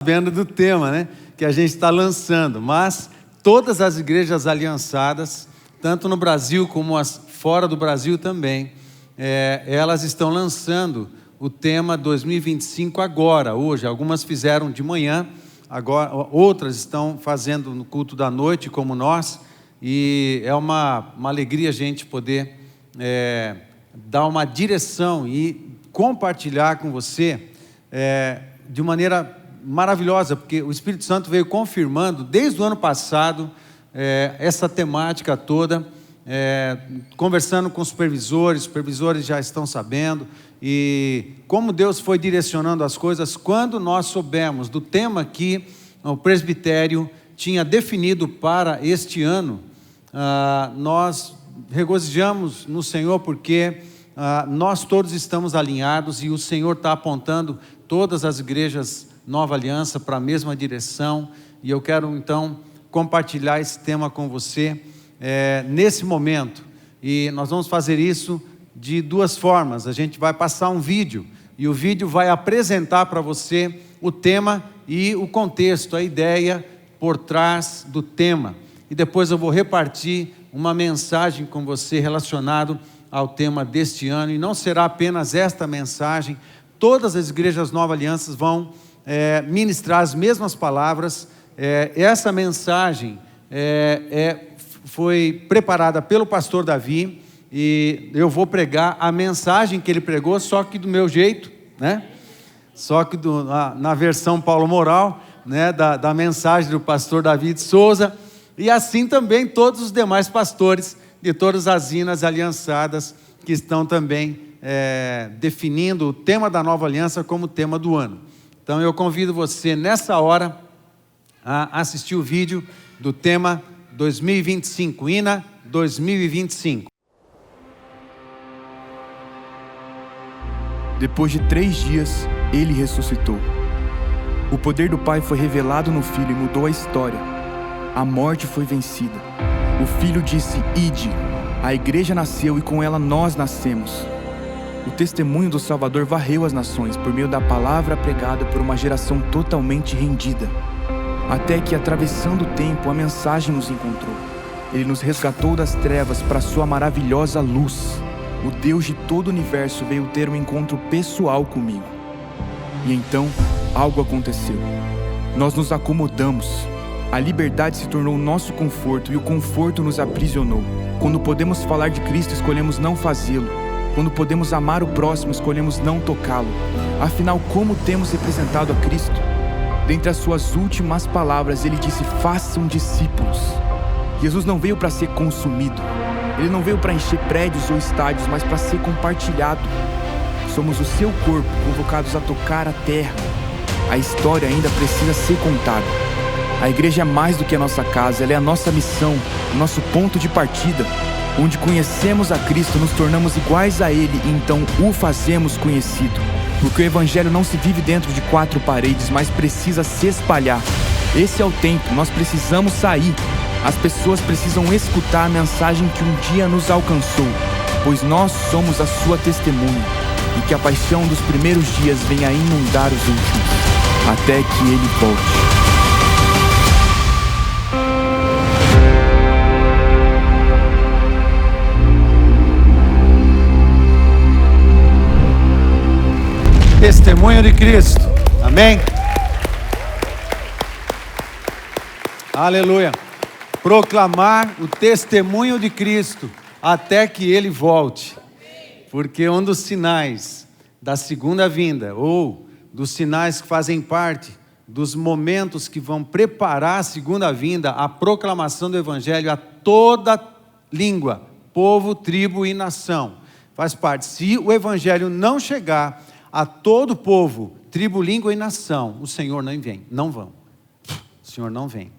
Sabendo do tema, né, que a gente está lançando, mas todas as igrejas aliançadas, tanto no Brasil como as fora do Brasil também, elas estão lançando o tema 2025 agora, hoje. Algumas fizeram de manhã, agora outras estão fazendo no culto da noite, como nós, e é uma alegria a gente poder dar uma direção e compartilhar com você de maneira maravilhosa, porque o Espírito Santo veio confirmando desde o ano passado essa temática toda, conversando com os supervisores já estão sabendo, e como Deus foi direcionando as coisas. Quando nós soubemos do tema que o presbitério tinha definido para este ano, nós regozijamos no Senhor, porque nós todos estamos alinhados e o Senhor está apontando todas as igrejas Nova Aliança para a mesma direção, e eu quero então compartilhar esse tema com você nesse momento. E nós vamos fazer isso de duas formas. A gente vai passar um vídeo, e o vídeo vai apresentar para você o tema e o contexto, a ideia por trás do tema, e depois eu vou repartir uma mensagem com você relacionado ao tema deste ano, e não será apenas esta mensagem. Todas as igrejas Nova Aliança vão ministrar as mesmas palavras. Essa mensagem foi preparada pelo pastor Davi, e eu vou pregar a mensagem que ele pregou, só que do meu jeito, né? Só que na versão Paulo Moral, né? da mensagem do pastor Davi de Souza, e assim também todos os demais pastores de todas as inas aliançadas que estão também definindo o tema da Nova Aliança como tema do ano. Então eu convido você nessa hora a assistir o vídeo do tema 2025, INA 2025. Depois de 3 dias, ele ressuscitou. O poder do Pai foi revelado no Filho e mudou a história. A morte foi vencida. O Filho disse: "Ide". A igreja nasceu e com ela nós nascemos. O testemunho do Salvador varreu as nações por meio da palavra pregada por uma geração totalmente rendida. Até que, atravessando o tempo, a mensagem nos encontrou. Ele nos resgatou das trevas para a sua maravilhosa luz. O Deus de todo o universo veio ter um encontro pessoal comigo. E então, algo aconteceu. Nós nos acomodamos. A liberdade se tornou nosso conforto e o conforto nos aprisionou. Quando podemos falar de Cristo, escolhemos não fazê-lo. Quando podemos amar o próximo, escolhemos não tocá-lo. Afinal, como temos representado a Cristo? Dentre as suas últimas palavras, ele disse: "Façam discípulos". Jesus não veio para ser consumido. Ele não veio para encher prédios ou estádios, mas para ser compartilhado. Somos o seu corpo, convocados a tocar a terra. A história ainda precisa ser contada. A igreja é mais do que a nossa casa, ela é a nossa missão, o nosso ponto de partida. Onde conhecemos a Cristo, nos tornamos iguais a Ele e então o fazemos conhecido. Porque o Evangelho não se vive dentro de 4 paredes, mas precisa se espalhar. Esse é o tempo, nós precisamos sair. As pessoas precisam escutar a mensagem que um dia nos alcançou, pois nós somos a sua testemunha, e que a paixão dos primeiros dias venha a inundar os últimos, até que Ele volte. Testemunho de Cristo, amém? Aleluia. Proclamar o testemunho de Cristo até que Ele volte, porque um dos sinais da segunda vinda, ou dos sinais que fazem parte dos momentos que vão preparar a segunda vinda, a proclamação do Evangelho a toda língua, povo, tribo e nação, faz parte. Se o Evangelho não chegar a todo povo, tribo, língua e nação, o Senhor não vem, não vão. O Senhor não vem.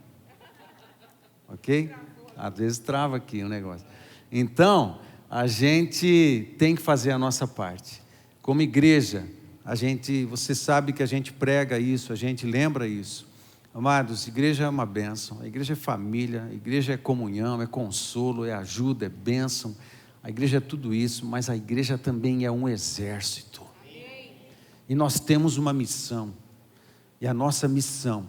Ok? Às vezes trava aqui o negócio. Então, a gente tem que fazer a nossa parte. Como igreja, você sabe que a gente prega isso, a gente lembra isso. Amados, igreja é uma bênção, a igreja é família, a igreja é comunhão, é consolo, é ajuda, é bênção. A igreja é tudo isso, mas a igreja também é um exército. E nós temos uma missão. E a nossa missão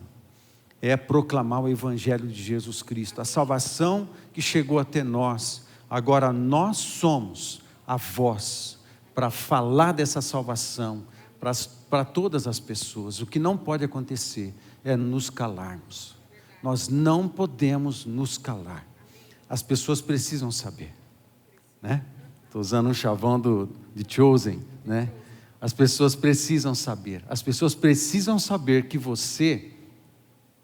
é proclamar o Evangelho de Jesus Cristo, a salvação que chegou até nós. Agora nós somos a voz para falar dessa salvação para todas as pessoas. O que não pode acontecer é nos calarmos. Nós não podemos nos calar. As pessoas precisam saber, né? Estou usando um chavão de Chosen, né? As pessoas precisam saber. As pessoas precisam saber que você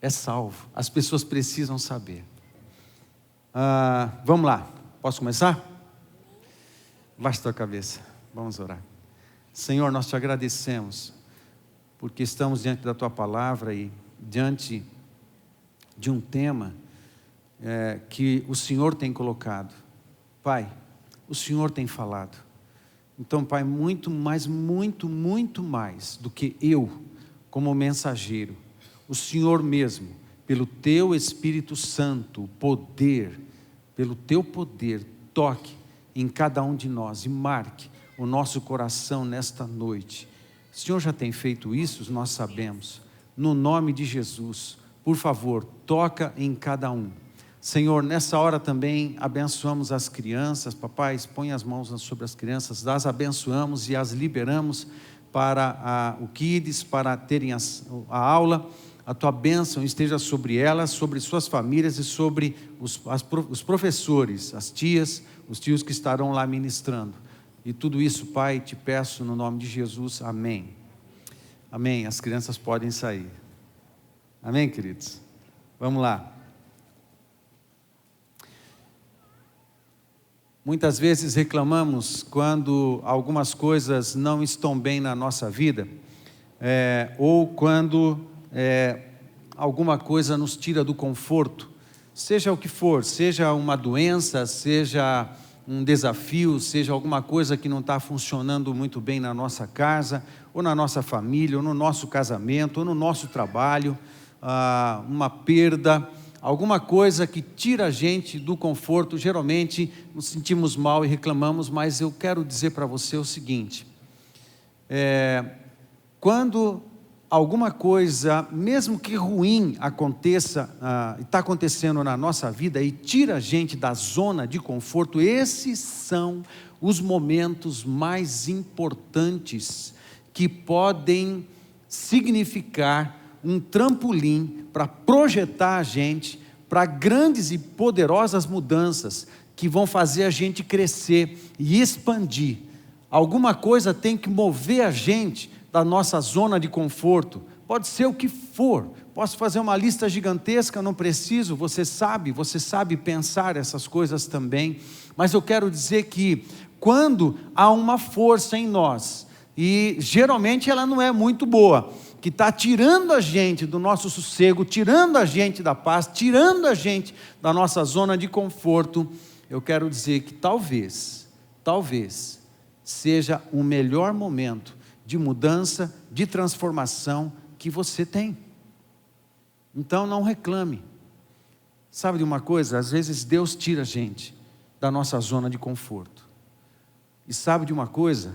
é salvo. As pessoas precisam saber. Vamos lá. Posso começar? Baixe tua cabeça. Vamos orar. Senhor, nós te agradecemos, porque estamos diante da tua palavra e diante de um tema que o Senhor tem colocado. Pai, o Senhor tem falado. Então, Pai, muito mais do que eu, como mensageiro, o Senhor mesmo, pelo teu Espírito Santo, o poder, pelo teu poder, toque em cada um de nós e marque o nosso coração nesta noite. O Senhor já tem feito isso, nós sabemos. No nome de Jesus, por favor, toca em cada um. Senhor, nessa hora também abençoamos as crianças. Papai, põe as mãos sobre as crianças, as abençoamos e as liberamos para o Kids, para terem a aula. A tua bênção esteja sobre elas, sobre suas famílias e sobre os professores, as tias, os tios que estarão lá ministrando. E tudo isso, Pai, te peço no nome de Jesus, amém. Amém, as crianças podem sair. Amém, queridos? Vamos lá. Muitas vezes reclamamos quando algumas coisas não estão bem na nossa vida, ou quando alguma coisa nos tira do conforto, seja o que for, seja uma doença, seja um desafio, seja alguma coisa que não está funcionando muito bem na nossa casa, ou na nossa família, ou no nosso casamento, ou no nosso trabalho, uma perda, alguma coisa que tira a gente do conforto. Geralmente nos sentimos mal e reclamamos, mas eu quero dizer para você o seguinte, quando alguma coisa, mesmo que ruim aconteça, está acontecendo na nossa vida e tira a gente da zona de conforto, esses são os momentos mais importantes que podem significar um trampolim para projetar a gente para grandes e poderosas mudanças que vão fazer a gente crescer e expandir. Alguma coisa tem que mover a gente da nossa zona de conforto, pode ser o que for, posso fazer uma lista gigantesca, não preciso, você sabe pensar essas coisas também, mas eu quero dizer que quando há uma força em nós, e geralmente ela não é muito boa, que está tirando a gente do nosso sossego, tirando a gente da paz, tirando a gente da nossa zona de conforto, eu quero dizer que talvez seja o melhor momento de mudança, de transformação que você tem. Então não reclame. Sabe de uma coisa? Às vezes Deus tira a gente da nossa zona de conforto. E sabe de uma coisa?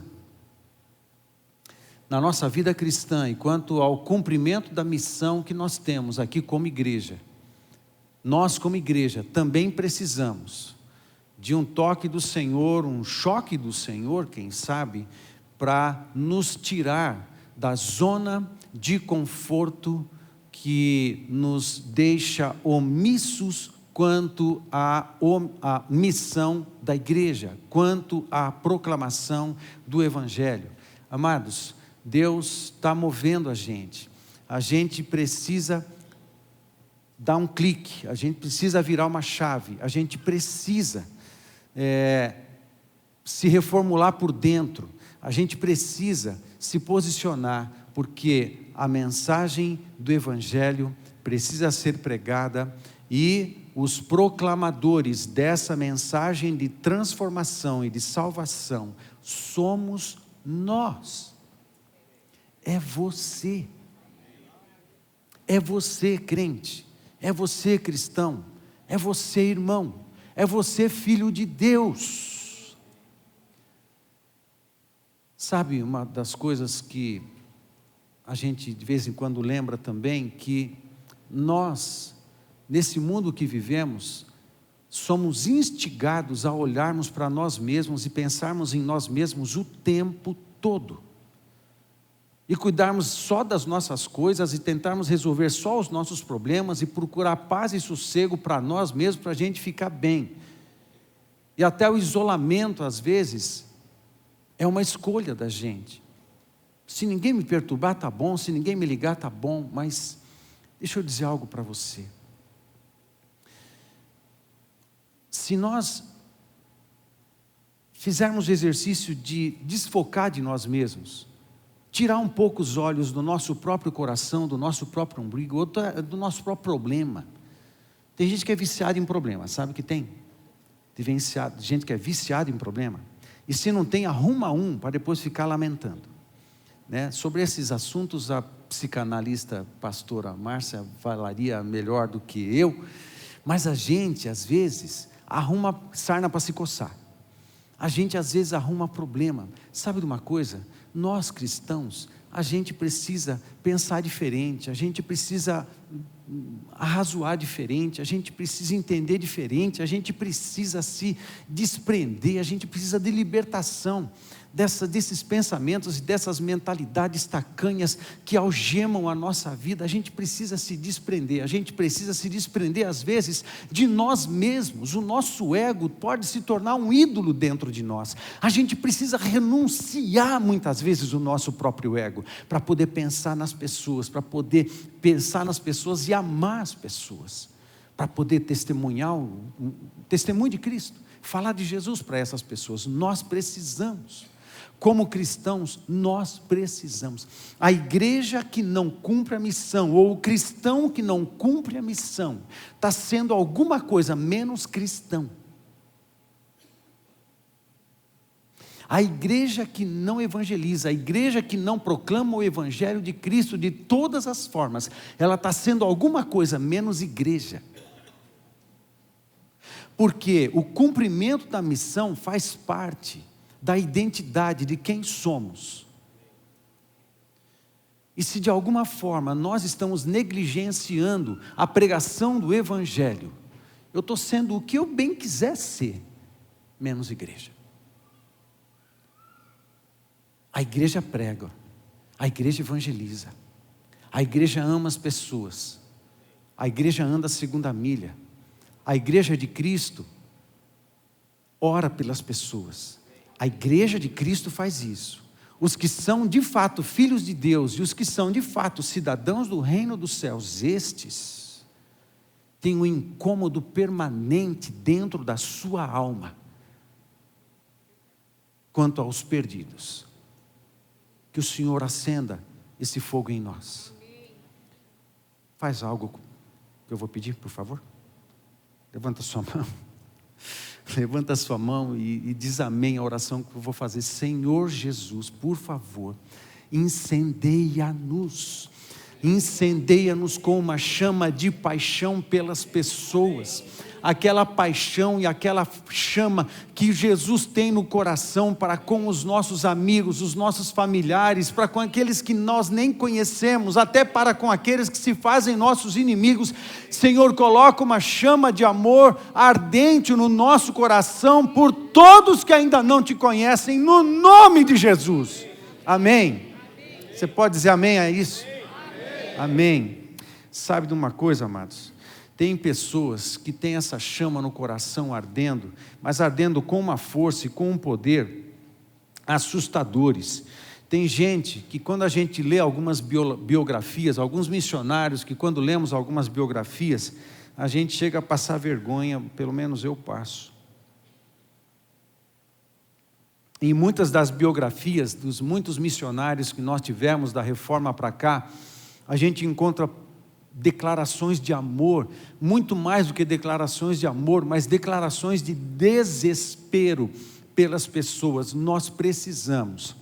Na nossa vida cristã, e quanto ao cumprimento da missão que nós temos aqui como igreja, nós como igreja também precisamos de um toque do Senhor, um choque do Senhor, quem sabe, para nos tirar da zona de conforto que nos deixa omissos quanto à missão da igreja, quanto à proclamação do Evangelho. Amados, Deus está movendo a gente precisa dar um clique, a gente precisa virar uma chave, a gente precisa se reformular por dentro, a gente precisa se posicionar, porque a mensagem do Evangelho precisa ser pregada e os proclamadores dessa mensagem de transformação e de salvação somos nós. É você. É você, crente. É você, cristão. É você, irmão. É você, filho de Deus. Sabe, uma das coisas que a gente de vez em quando lembra também que nós, nesse mundo que vivemos, somos instigados a olharmos para nós mesmos e pensarmos em nós mesmos o tempo todo. E cuidarmos só das nossas coisas e tentarmos resolver só os nossos problemas e procurar paz e sossego para nós mesmos, para a gente ficar bem. E até o isolamento, às vezes, é uma escolha da gente. Se ninguém me perturbar, está bom. Se ninguém me ligar, está bom. Mas deixa eu dizer algo para você. Se nós fizermos o exercício de desfocar de nós mesmos, tirar um pouco os olhos do nosso próprio coração, do nosso próprio umbigo, ou do nosso próprio problema. Tem gente que é viciada em problema, sabe que tem? Tem gente que é viciada em problema. E se não tem, arruma um para depois ficar lamentando. Né? Sobre esses assuntos, a psicanalista pastora Márcia falaria melhor do que eu, mas a gente, às vezes, arruma sarna para se coçar. A gente, às vezes, arruma problema. Sabe de uma coisa? Nós, cristãos, a gente precisa pensar diferente, a gente precisa arrazoar diferente, a gente precisa entender diferente, a gente precisa se desprender, a gente precisa de libertação desses pensamentos e dessas mentalidades tacanhas que algemam a nossa vida. A gente precisa se desprender, a gente precisa se desprender às vezes de nós mesmos. O nosso ego pode se tornar um ídolo dentro de nós. A gente precisa renunciar muitas vezes o nosso próprio ego, para poder pensar nas pessoas, para poder pensar nas pessoas e amar as pessoas, para poder testemunhar o testemunho de Cristo, falar de Jesus para essas pessoas. Nós precisamos. Como cristãos, nós precisamos. A igreja que não cumpre a missão, ou o cristão que não cumpre a missão, está sendo alguma coisa menos cristão. A igreja que não evangeliza, a igreja que não proclama o evangelho de Cristo de todas as formas, ela está sendo alguma coisa menos igreja. Porque o cumprimento da missão faz parte da identidade de quem somos. E se de alguma forma nós estamos negligenciando a pregação do evangelho, eu estou sendo o que eu bem quiser ser, menos igreja. A igreja prega, a igreja evangeliza, a igreja ama as pessoas, a igreja anda a segunda milha, a igreja de Cristo ora pelas pessoas. A igreja de Cristo faz isso. Os que são de fato filhos de Deus e os que são de fato cidadãos do reino dos céus, estes têm um incômodo permanente dentro da sua alma quanto aos perdidos. Que o Senhor acenda esse fogo em nós. Faz algo que eu vou pedir, por favor. Levanta sua mão. Levanta sua mão e diz amém a oração que eu vou fazer. Senhor Jesus, por favor, incendeia-nos. Incendeia-nos com uma chama de paixão pelas pessoas. Aquela paixão e aquela chama que Jesus tem no coração para com os nossos amigos, os nossos familiares, para com aqueles que nós nem conhecemos, até para com aqueles que se fazem nossos inimigos. Senhor, coloca uma chama de amor ardente no nosso coração por todos que ainda não te conhecem, no nome de Jesus. Amém. Você pode dizer amém a isso? Amém. Sabe de uma coisa, amados? Tem pessoas que têm essa chama no coração ardendo, mas ardendo com uma força e com um poder assustadores. Tem gente que quando a gente lê algumas biografias, alguns missionários que quando lemos algumas biografias, a gente chega a passar vergonha, pelo menos eu passo. Em muitas das biografias dos muitos missionários que nós tivemos da Reforma para cá, a gente encontra declarações de amor, muito mais do que declarações de amor, mas declarações de desespero pelas pessoas. Nós precisamos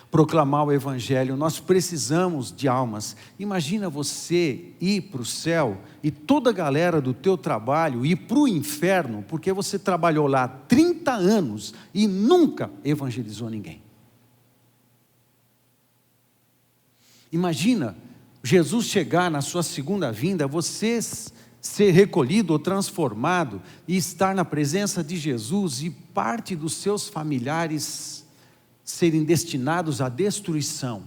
proclamar o evangelho, nós precisamos de almas. Imagina você ir para o céu e toda a galera do teu trabalho ir para o inferno, porque você trabalhou lá 30 anos e nunca evangelizou ninguém. Imagina Jesus chegar na sua segunda vinda, você ser recolhido ou transformado e estar na presença de Jesus e parte dos seus familiares serem destinados à destruição,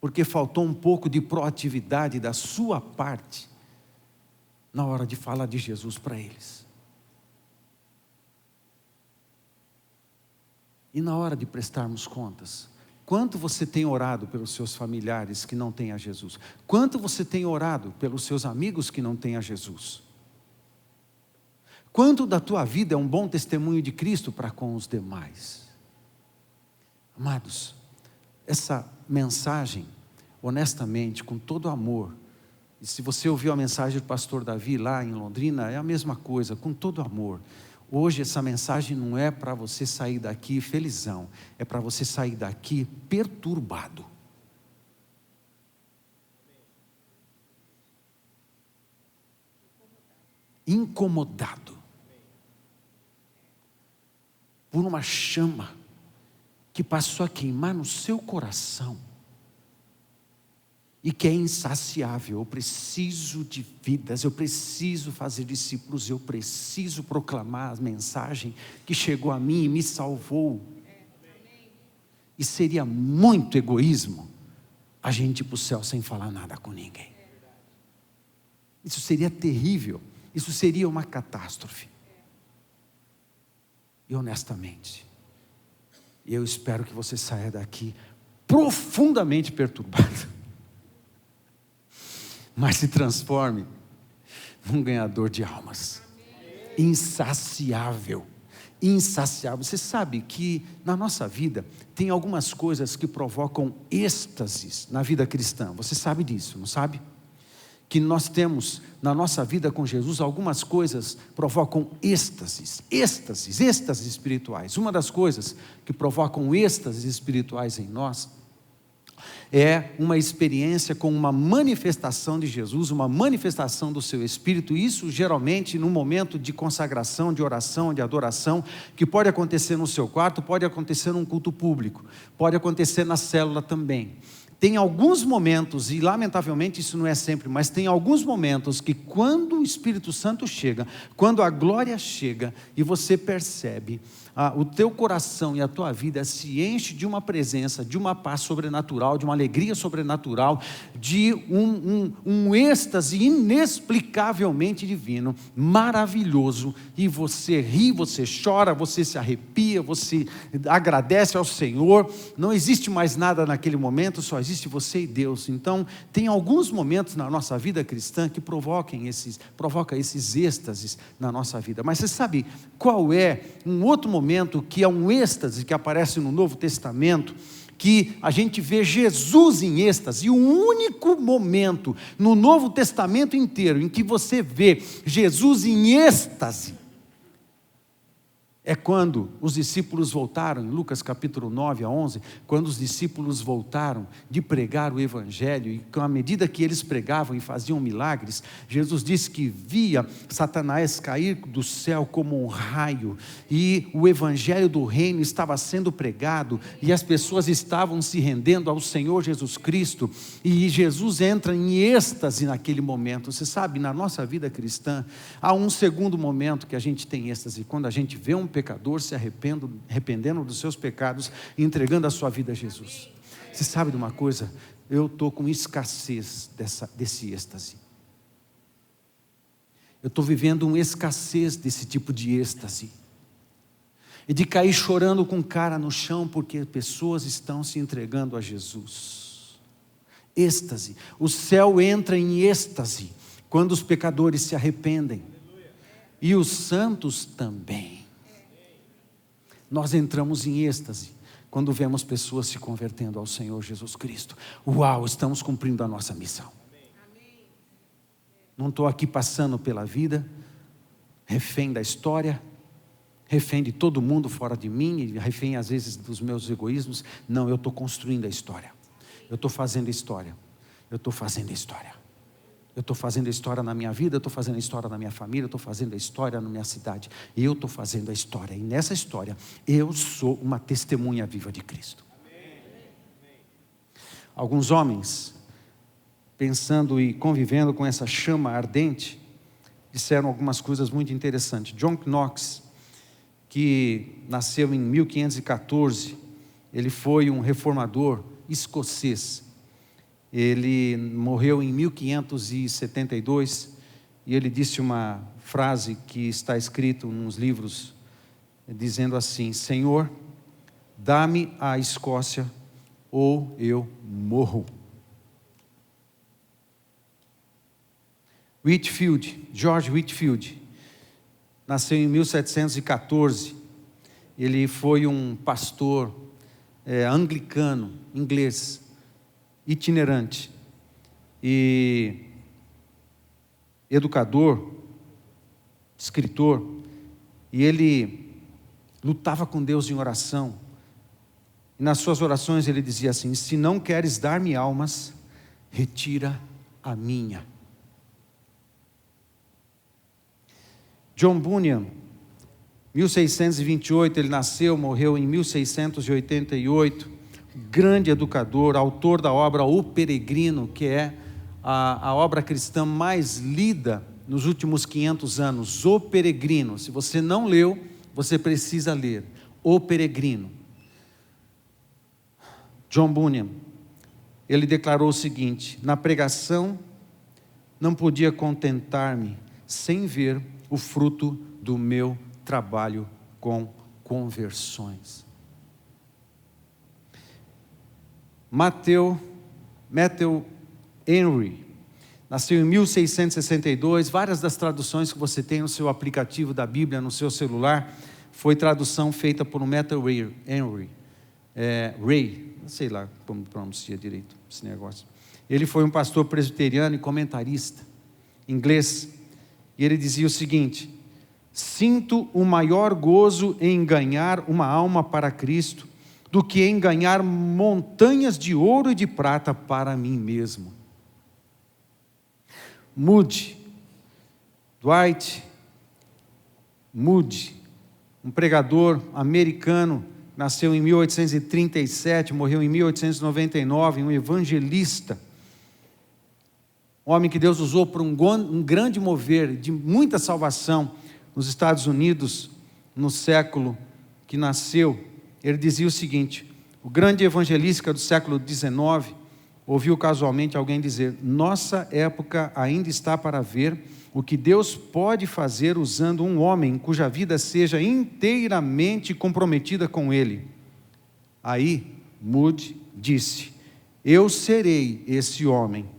porque faltou um pouco de proatividade da sua parte na hora de falar de Jesus para eles. E na hora de prestarmos contas, quanto você tem orado pelos seus familiares que não têm a Jesus? Quanto você tem orado pelos seus amigos que não têm a Jesus? Quanto da tua vida é um bom testemunho de Cristo para com os demais? Amados, essa mensagem, honestamente, com todo amor, e se você ouviu a mensagem do pastor Davi lá em Londrina, é a mesma coisa, com todo amor. Hoje essa mensagem não é para você sair daqui felizão, é para você sair daqui perturbado. Incomodado. Por uma chama que passou a queimar no seu coração e que é insaciável. Eu preciso de vidas, eu preciso fazer discípulos, eu preciso proclamar a mensagem que chegou a mim e me salvou. E seria muito egoísmo a gente ir para o céu sem falar nada com ninguém. Isso seria terrível, isso seria uma catástrofe. E honestamente, eu espero que você saia daqui profundamente perturbado, mas se transforme num ganhador de almas. Insaciável. Insaciável. Você sabe que na nossa vida tem algumas coisas que provocam êxtases na vida cristã. Você sabe disso, não sabe? Que nós temos na nossa vida com Jesus algumas coisas provocam êxtases espirituais. Uma das coisas que provocam êxtases espirituais em nós é uma experiência com uma manifestação de Jesus, uma manifestação do seu Espírito. Isso geralmente num momento de consagração, de oração, de adoração, que pode acontecer no seu quarto, pode acontecer num culto público, pode acontecer na célula também. Tem alguns momentos, e lamentavelmente isso não é sempre, mas tem alguns momentos que quando o Espírito Santo chega, quando a glória chega e você percebe, o teu coração e a tua vida se enche de uma presença, de uma paz sobrenatural, de uma alegria sobrenatural, de um êxtase inexplicavelmente divino, maravilhoso, e você ri, você chora, você se arrepia, você agradece ao Senhor, não existe mais nada naquele momento, só existe você e Deus. Então tem alguns momentos na nossa vida cristã que provocam esses êxtases na nossa vida. Mas você sabe qual é um outro momento que é um êxtase que aparece no Novo Testamento, que a gente vê Jesus em êxtase? E o único momento no Novo Testamento inteiro em que você vê Jesus em êxtase é quando os discípulos voltaram, em Lucas capítulo 9 a 11, quando os discípulos voltaram de pregar o Evangelho, e à medida que eles pregavam e faziam milagres, Jesus disse que via Satanás cair do céu como um raio, e o Evangelho do reino estava sendo pregado, e as pessoas estavam se rendendo ao Senhor Jesus Cristo, e Jesus entra em êxtase naquele momento. Você sabe, na nossa vida cristã, há um segundo momento que a gente tem êxtase, quando a gente vê um pecador se arrependendo dos seus pecados e entregando a sua vida a Jesus. Você sabe de uma coisa? Eu estou com escassez desse êxtase. Eu estou vivendo uma escassez desse tipo de êxtase. E de cair chorando com cara no chão porque pessoas estão se entregando a Jesus. Êxtase. O céu entra em êxtase quando os pecadores se arrependem. E os santos também. Nós entramos em êxtase quando vemos pessoas se convertendo ao Senhor Jesus Cristo. Uau, estamos cumprindo a nossa missão. Não estou aqui passando pela vida, refém da história, refém de todo mundo fora de mim, e refém às vezes dos meus egoísmos. Não, eu estou construindo a história. Eu estou fazendo a história. Eu estou fazendo a história. Eu estou fazendo a história na minha vida, eu estou fazendo a história na minha família, eu estou fazendo a história na minha cidade. Eu estou fazendo a história. E nessa história, eu sou uma testemunha viva de Cristo. Alguns homens, pensando e convivendo com essa chama ardente, disseram algumas coisas muito interessantes. John Knox, que nasceu em 1514, ele foi um reformador escocês. Ele morreu em 1572 e ele disse uma frase que está escrito nos livros, dizendo assim: Senhor, dá-me a Escócia ou eu morro. Whitefield, George Whitefield, nasceu em 1714. Ele foi um pastor anglicano, inglês, itinerante e educador, escritor, e ele lutava com Deus em oração. E nas suas orações ele dizia assim: se não queres dar-me almas, retira a minha. John Bunyan, 1628, ele nasceu, morreu em 1688, grande educador, autor da obra O Peregrino, que é a obra cristã mais lida nos últimos 500 anos. O Peregrino, se você não leu, você precisa ler. O Peregrino. John Bunyan, ele declarou o seguinte: na pregação não podia contentar-me sem ver o fruto do meu trabalho com conversões. Matthew Henry, nasceu em 1662, várias das traduções que você tem no seu aplicativo da Bíblia, no seu celular, foi tradução feita por Matthew Henry, Ray, não sei lá como pronuncia direito esse negócio. Ele foi um pastor presbiteriano e comentarista, inglês, e ele dizia o seguinte: sinto o maior gozo em ganhar uma alma para Cristo, do que em ganhar montanhas de ouro e de prata para mim mesmo. Dwight Moody, um pregador americano, nasceu em 1837, morreu em 1899, um evangelista, um homem que Deus usou para um grande mover de muita salvação nos Estados Unidos, no século que nasceu. Ele dizia o seguinte: o grande evangelista do século XIX ouviu casualmente alguém dizer: nossa época ainda está para ver o que Deus pode fazer usando um homem cuja vida seja inteiramente comprometida com Ele. Aí Moody disse: eu serei esse homem.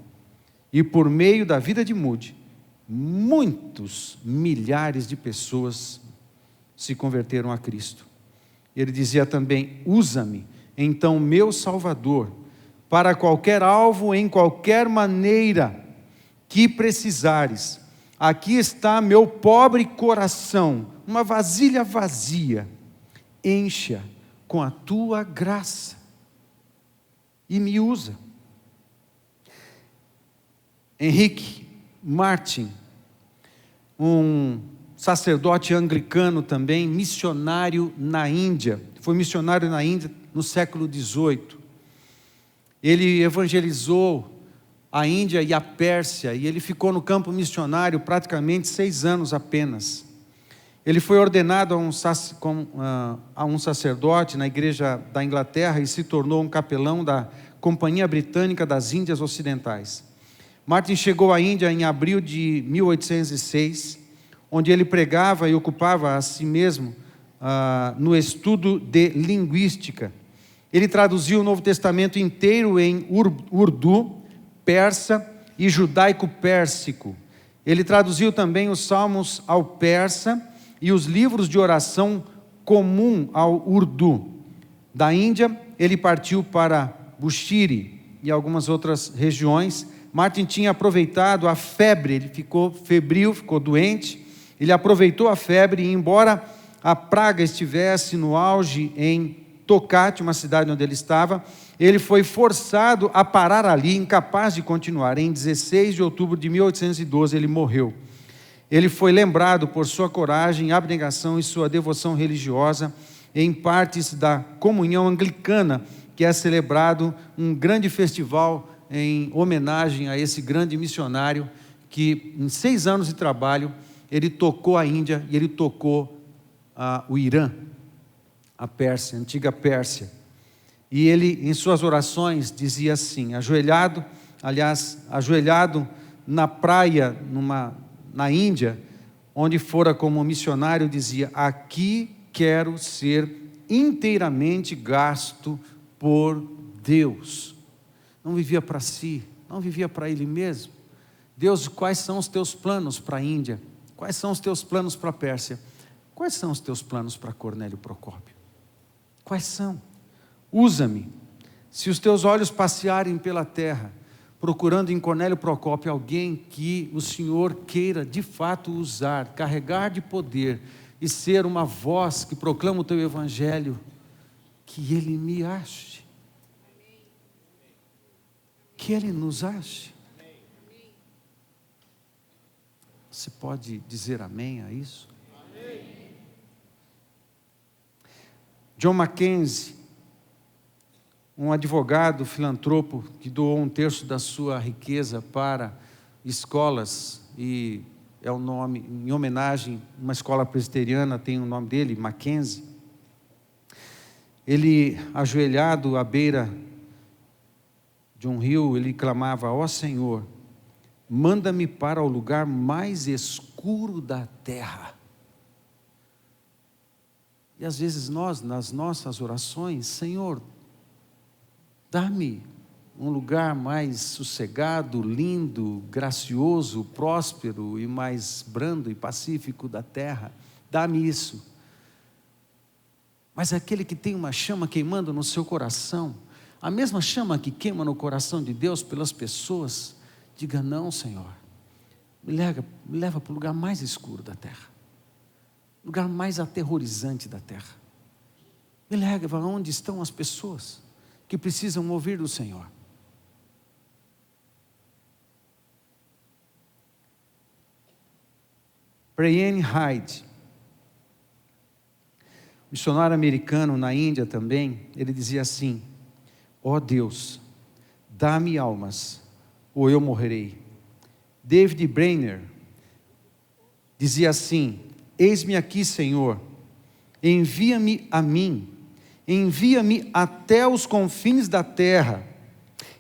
E por meio da vida de Moody, muitos milhares de pessoas se converteram a Cristo. Ele dizia também: usa-me, então, meu Salvador, para qualquer alvo, em qualquer maneira que precisares. Aqui está meu pobre coração, uma vasilha vazia. Encha com a tua graça e me usa. Henrique Martin, um sacerdote anglicano também, missionário na Índia, foi missionário na Índia no século XVIII. Ele evangelizou a Índia e a Pérsia, e ele ficou no campo missionário praticamente 6 anos apenas. Ele foi ordenado a um sacerdote na igreja da Inglaterra e se tornou um capelão da Companhia Britânica das Índias Ocidentais. Martin chegou à Índia em abril de 1806, onde ele pregava e ocupava a si mesmo no estudo de linguística. Ele traduziu o Novo Testamento inteiro em urdu, persa e judaico-pérsico. Ele traduziu também os salmos ao persa e os livros de oração comum ao urdu. Da Índia, ele partiu para Bushiri e algumas outras regiões. Martin tinha aproveitado a febre, ele ficou febril, ficou doente. Ele aproveitou a febre e, embora a praga estivesse no auge em Tocat, uma cidade onde ele estava, ele foi forçado a parar ali, incapaz de continuar. Em 16 de outubro de 1812, ele morreu. Ele foi lembrado por sua coragem, abnegação e sua devoção religiosa em partes da comunhão anglicana que é celebrado um grande festival em homenagem a esse grande missionário que, em 6 anos de trabalho, ele tocou a Índia e ele tocou o Irã, a Pérsia, a antiga Pérsia. E ele, em suas orações, dizia assim, ajoelhado na praia, na Índia, onde fora como missionário, dizia: aqui quero ser inteiramente gasto por Deus. Não vivia para si, não vivia para ele mesmo. Deus, quais são os teus planos para a Índia? Quais são os teus planos para a Pérsia? Quais são os teus planos para Cornélio Procópio? Quais são? Usa-me. Se os teus olhos passearem pela terra, procurando em Cornélio Procópio alguém que o Senhor queira de fato usar, carregar de poder e ser uma voz que proclama o teu evangelho, que ele me ache. Que ele nos ache. Você pode dizer amém a isso? Amém. John Mackenzie, um advogado filantropo que doou 1/3 da sua riqueza para escolas, e é o nome, em homenagem, uma escola presbiteriana tem o nome dele, Mackenzie. Ele, ajoelhado à beira de um rio, ele clamava: ó Senhor, manda-me para o lugar mais escuro da terra. E às vezes nós, nas nossas orações, Senhor, dá-me um lugar mais sossegado, lindo, gracioso, próspero e mais brando e pacífico da terra. Dá-me isso. Mas aquele que tem uma chama queimando no seu coração, a mesma chama que queima no coração de Deus pelas pessoas, diga: não, Senhor, me leva para o lugar mais escuro da terra, lugar mais aterrorizante da terra. Me leva onde estão as pessoas que precisam ouvir do Senhor. Brian Hyde, missionário americano na Índia também, ele dizia assim: ó Deus, dá-me almas, ou eu morrerei. David Brainerd dizia assim: eis-me aqui, Senhor, envia-me a mim, envia-me até os confins da terra,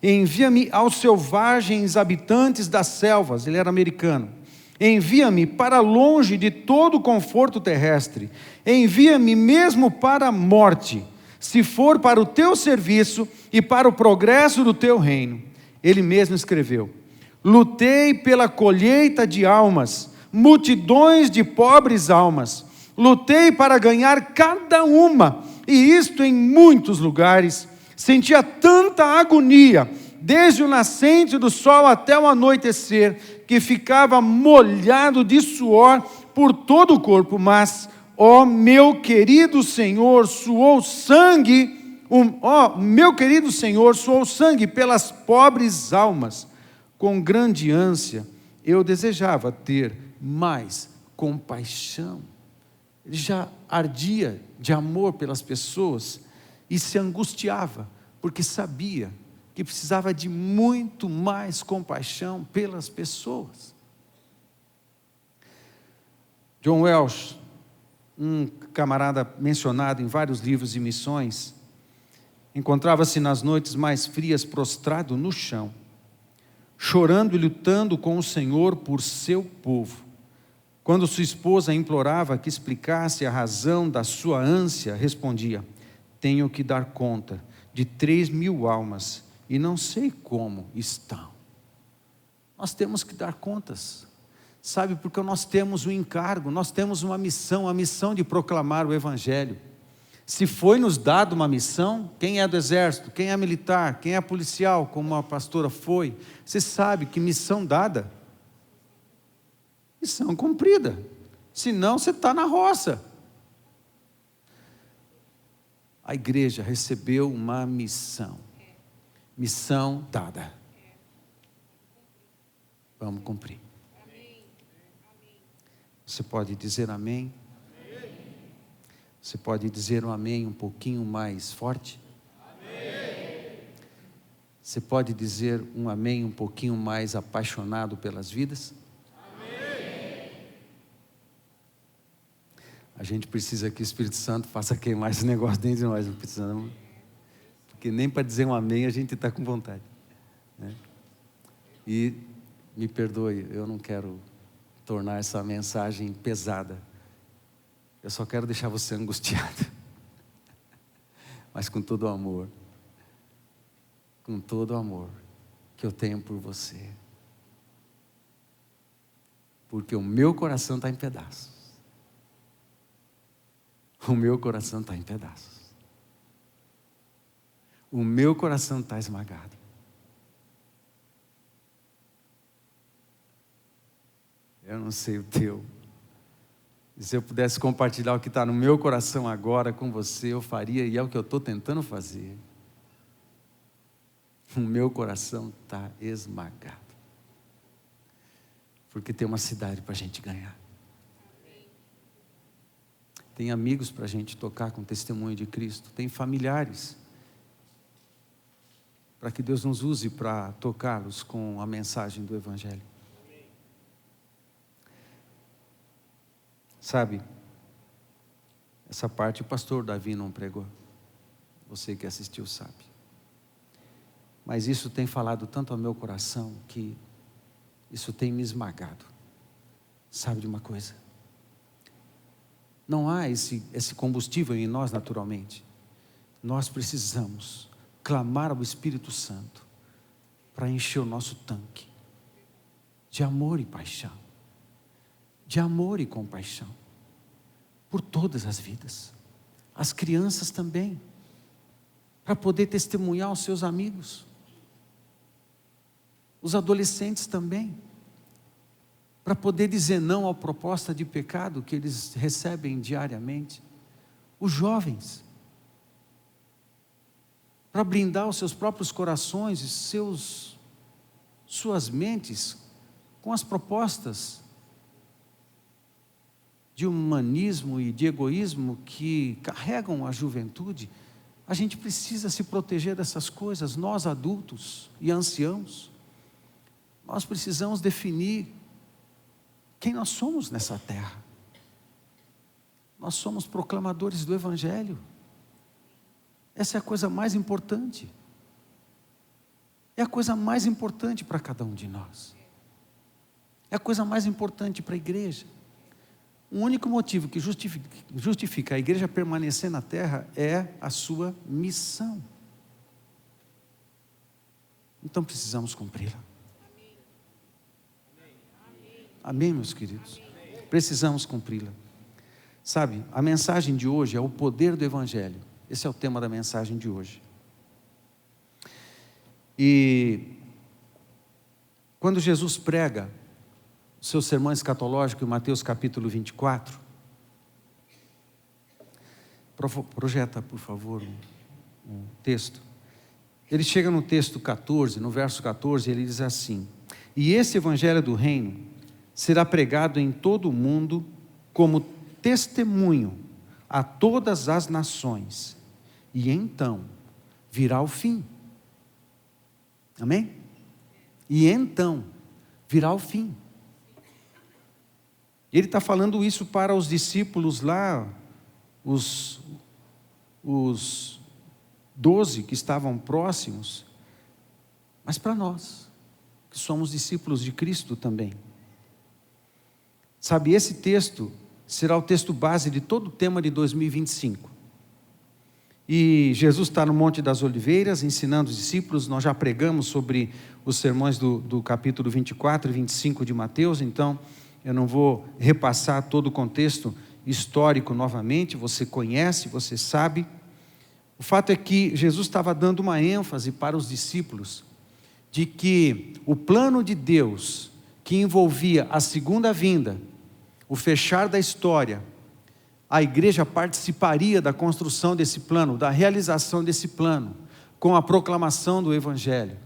envia-me aos selvagens habitantes das selvas. Ele era americano. Envia-me para longe de todo o conforto terrestre, envia-me mesmo para a morte, se for para o teu serviço e para o progresso do teu reino. Ele mesmo escreveu: lutei pela colheita de almas, multidões de pobres almas, lutei para ganhar cada uma, e isto em muitos lugares. Sentia tanta agonia, desde o nascente do sol até o anoitecer, que ficava molhado de suor por todo o corpo, mas, ó meu querido Senhor, suou sangue, pelas pobres almas. Com grande ânsia, eu desejava ter mais compaixão. Ele já ardia de amor pelas pessoas e se angustiava, porque sabia que precisava de muito mais compaixão pelas pessoas. John Welsh, um camarada mencionado em vários livros de missões, encontrava-se nas noites mais frias prostrado no chão, chorando e lutando com o Senhor por seu povo. Quando sua esposa implorava que explicasse a razão da sua ânsia, respondia: tenho que dar conta de 3.000 almas e não sei como estão. Nós temos que dar contas, sabe, porque nós temos um encargo, nós temos uma missão, a missão de proclamar o Evangelho. Se foi nos dado uma missão, quem é do exército, quem é militar, quem é policial, como a pastora foi, você sabe que missão dada, missão cumprida, senão você está na roça. A igreja recebeu uma missão dada, vamos cumprir. Você pode dizer amém? Você pode dizer um amém um pouquinho mais forte? Amém. Você pode dizer um amém um pouquinho mais apaixonado pelas vidas? Amém. A gente precisa que o Espírito Santo faça queimar esse negócio dentro de nós, não precisamos. Porque nem para dizer um amém a gente está com vontade, né? E me perdoe, eu não quero tornar essa mensagem pesada. Eu só quero deixar você angustiado. Mas com todo o amor. Com todo o amor que eu tenho por você. Porque o meu coração está em pedaços. O meu coração está em pedaços. O meu coração está esmagado. Eu não sei o teu. E se eu pudesse compartilhar o que está no meu coração agora com você, eu faria, e é o que eu estou tentando fazer. O meu coração está esmagado. Porque tem uma cidade para a gente ganhar. Tem amigos para a gente tocar com o testemunho de Cristo. Tem familiares. Para que Deus nos use para tocá-los com a mensagem do Evangelho. Sabe, essa parte o pastor Davi não pregou. Você que assistiu sabe. Mas isso tem falado tanto ao meu coração que isso tem me esmagado. Sabe de uma coisa? Não há esse combustível em nós naturalmente. Nós precisamos clamar ao Espírito Santo para encher o nosso tanque de amor e paixão. De amor e compaixão. Por todas as vidas. As crianças também. Para poder testemunhar aos seus amigos. Os adolescentes também, para poder dizer não à proposta de pecado que eles recebem diariamente. Os jovens, para blindar os seus próprios corações e suas mentes com as propostas de humanismo e de egoísmo que carregam a juventude. A gente precisa se proteger dessas coisas, nós adultos e anciãos. Nós precisamos definir quem nós somos nessa terra. Nós somos proclamadores do Evangelho. Essa é a coisa mais importante. É a coisa mais importante para cada um de nós. É a coisa mais importante para a igreja. O único motivo que justifica a igreja permanecer na terra é a sua missão. Então precisamos cumpri-la. Amém, meus queridos? Precisamos cumpri-la. Sabe, a mensagem de hoje é o poder do Evangelho. Esse é o tema da mensagem de hoje. E quando Jesus prega o seu sermão escatológico em Mateus capítulo 24, projeta, por favor, um texto. Ele chega no texto 14, no verso 14, ele diz assim: e esse Evangelho do Reino será pregado em todo o mundo como testemunho a todas as nações, e então virá o fim. Amém? E então virá o fim. Ele está falando isso para os discípulos lá, os 12 que estavam próximos, mas para nós, que somos discípulos de Cristo também. Sabe, esse texto será o texto base de todo o tema de 2025. E Jesus está no Monte das Oliveiras, ensinando os discípulos. Nós já pregamos sobre os sermões do capítulo 24 e 25 de Mateus, então eu não vou repassar todo o contexto histórico novamente, você conhece, você sabe. O fato é que Jesus estava dando uma ênfase para os discípulos, de que o plano de Deus, que envolvia a segunda vinda, o fechar da história, a igreja participaria da construção desse plano, da realização desse plano, com a proclamação do Evangelho.